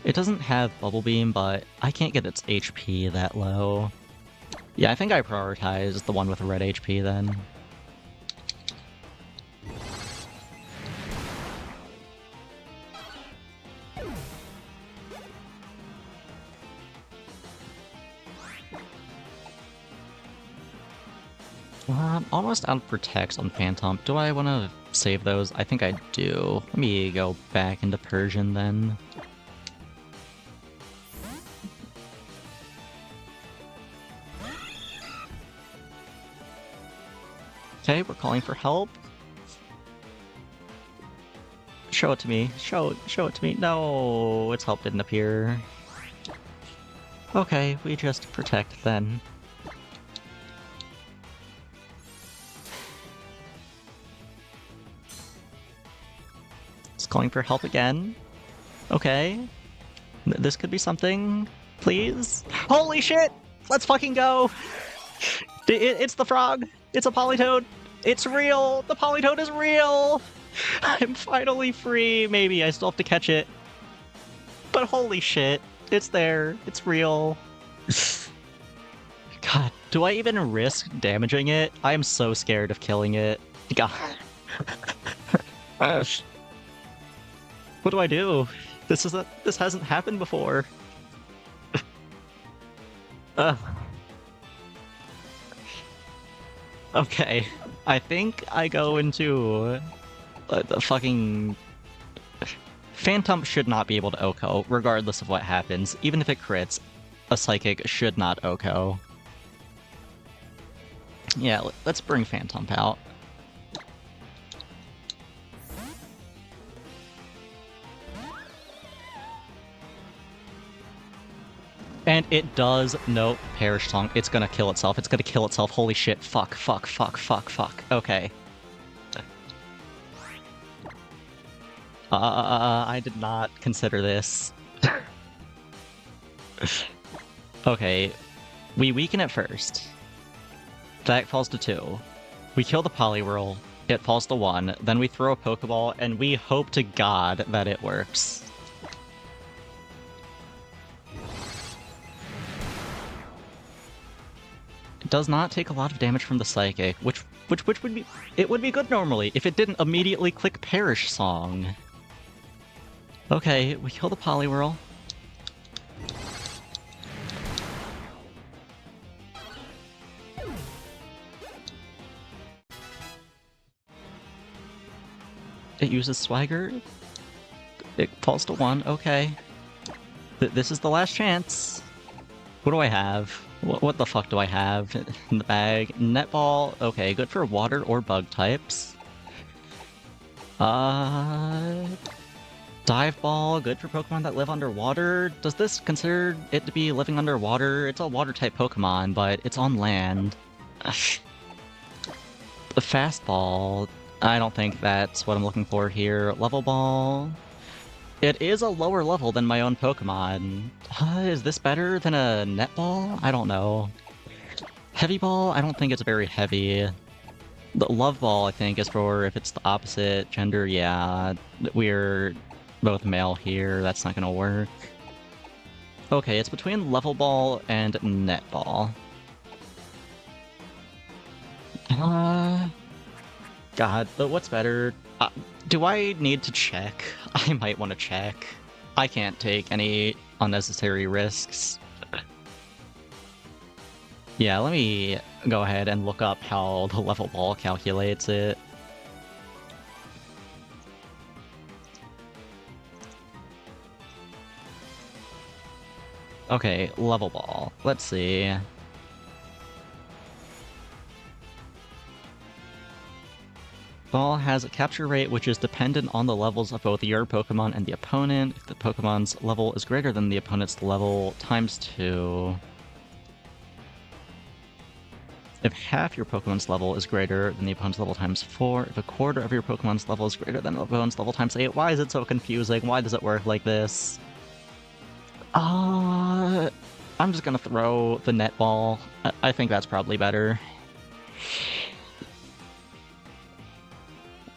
It doesn't have Bubble Beam, but I can't get its HP that low. Yeah, I think I prioritized the one with red HP then. Almost out of Protects on Phantom. Do I want to save those? I think I do. Let me go back into Persian then. Okay, we're calling for help. Show it to me. Show it to me. No, its help didn't appear. Okay, we just Protect then. Calling for help again. Okay. This could be something. Please. Holy shit! Let's fucking go! It's the frog! It's a Politoed! It's real! The Politoed is real! I'm finally free! Maybe, I still have to catch it. But holy shit. It's there. It's real. God, do I even risk damaging it? I am so scared of killing it. God. What do I do? This hasn't happened before. Okay, I think I go into the fucking... Phantom should not be able to OHKO, regardless of what happens. Even if it crits, a Psychic should not OHKO. Yeah, let's bring Phantom out. And it does no Perish Song. It's gonna kill itself. It's gonna kill itself. Holy shit. Fuck, fuck, fuck, fuck, fuck. Okay. I did not consider this. Okay. We weaken it first. That falls to 2. We kill the Poliwhirl. It falls to 1. Then we throw a Pokeball, and we hope to God that it works. It does not take a lot of damage from the Psychic, which would be... It would be good normally if it didn't immediately click Perish Song. Okay, we kill the Poliwhirl. It uses Swagger. It falls to 1. Okay. This is the last chance. What do I have? What the fuck do I have in the bag? Netball. Okay, good for water or bug types. Dive Ball, good for Pokemon that live underwater. Does this consider it to be living underwater? It's a water-type Pokemon, but it's on land. The Fastball, I don't think that's what I'm looking for here. Level Ball. It is a lower level than my own Pokemon. Is this better than a Netball? I don't know. Heavy Ball, I don't think it's very heavy. The Love Ball, I think, is for if it's the opposite gender. Yeah, we're both male here. That's not gonna work. Okay, it's between Level Ball and Netball. God, but what's better? Do I need to check? I might want to check. I can't take any unnecessary risks. Yeah, let me go ahead and look up how the level ball calculates it. Okay, level ball. Let's see. Ball has a capture rate which is dependent on the levels of both your Pokemon and the opponent. If the Pokemon's level is greater than the opponent's level times 2. If half your Pokemon's level is greater than the opponent's level times 4, if a quarter of your Pokemon's level is greater than the opponent's level times 8. Why is it so confusing? Why does it work like this? I'm just gonna throw the netball. I think that's probably better.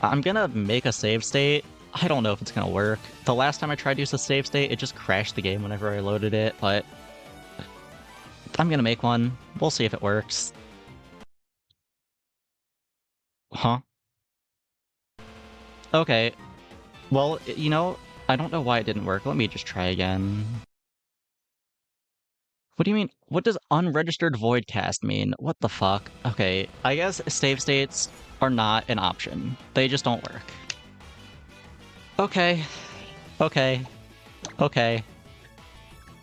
I'm gonna make a save state. I don't know if it's gonna work. The last time I tried to use a save state, it just crashed the game whenever I loaded it, but I'm gonna make one. We'll see if it works. Huh? Okay. Well, I don't know why it didn't work. Let me just try again. What do you mean? What does unregistered voidcast mean? What the fuck? Okay, I guess save states are not an option. They just don't work. Okay. Okay. Okay.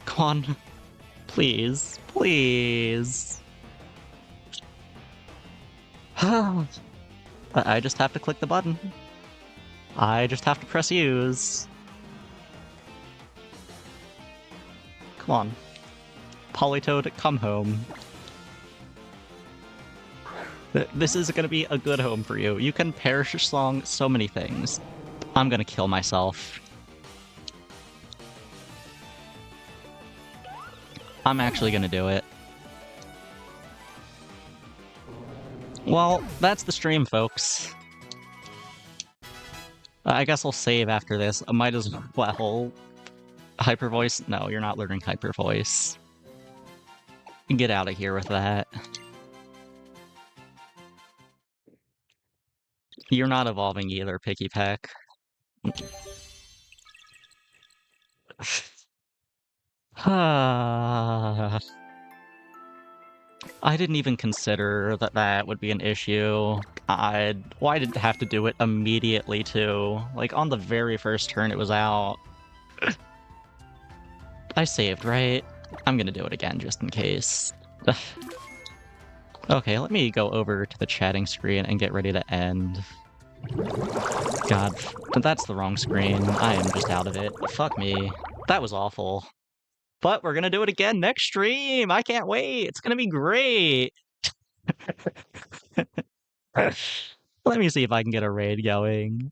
Come on. Please. Please. I just have to click the button. I just have to press use. Come on. Politoed, come home. This is gonna be a good home for you. You can perish song so many things. I'm gonna kill myself. I'm actually gonna do it. Well, that's the stream, folks. I guess I'll save after this. I might as well. Hyper voice? No, you're not learning hyper voice. Get out of here with that. You're not evolving either, Picky Peck. I didn't even consider that that would be an issue. Why did it have to do it immediately, too? Like, on the very first turn it was out. I saved, right? I'm gonna do it again, just in case. Okay, let me go over to the chatting screen and get ready to end. God, that's the wrong screen. I am just out of it. Fuck me. That was awful. But we're gonna do it again next stream! I can't wait! It's gonna be great! Let me see if I can get a raid going.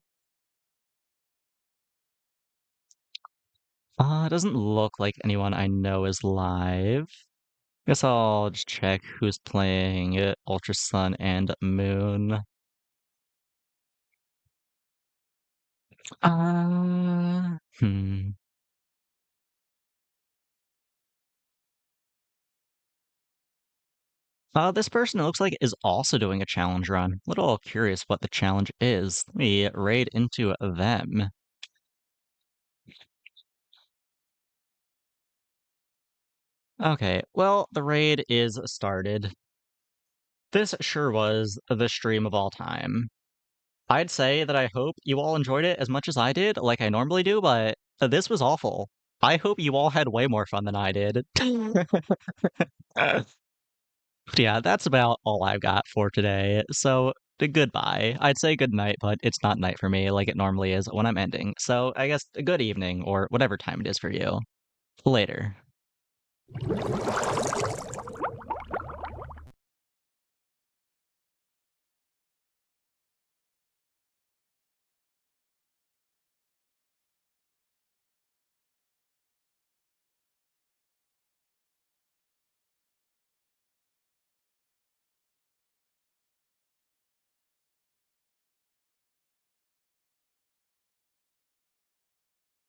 It doesn't look like anyone I know is live. Guess I'll just check who's playing Ultra Sun and Moon. Hmm. This person, it looks like, is also doing a challenge run. Little curious what the challenge is. Let me raid into them. Okay, well, the raid is started. This sure was the stream of all time. I'd say that I hope you all enjoyed it as much as I did, like I normally do, but this was awful. I hope you all had way more fun than I did. Yeah, that's about all I've got for today. So, goodbye. I'd say good night, but it's not night for me like it normally is when I'm ending. So, I guess a good evening or whatever time it is for you. Later.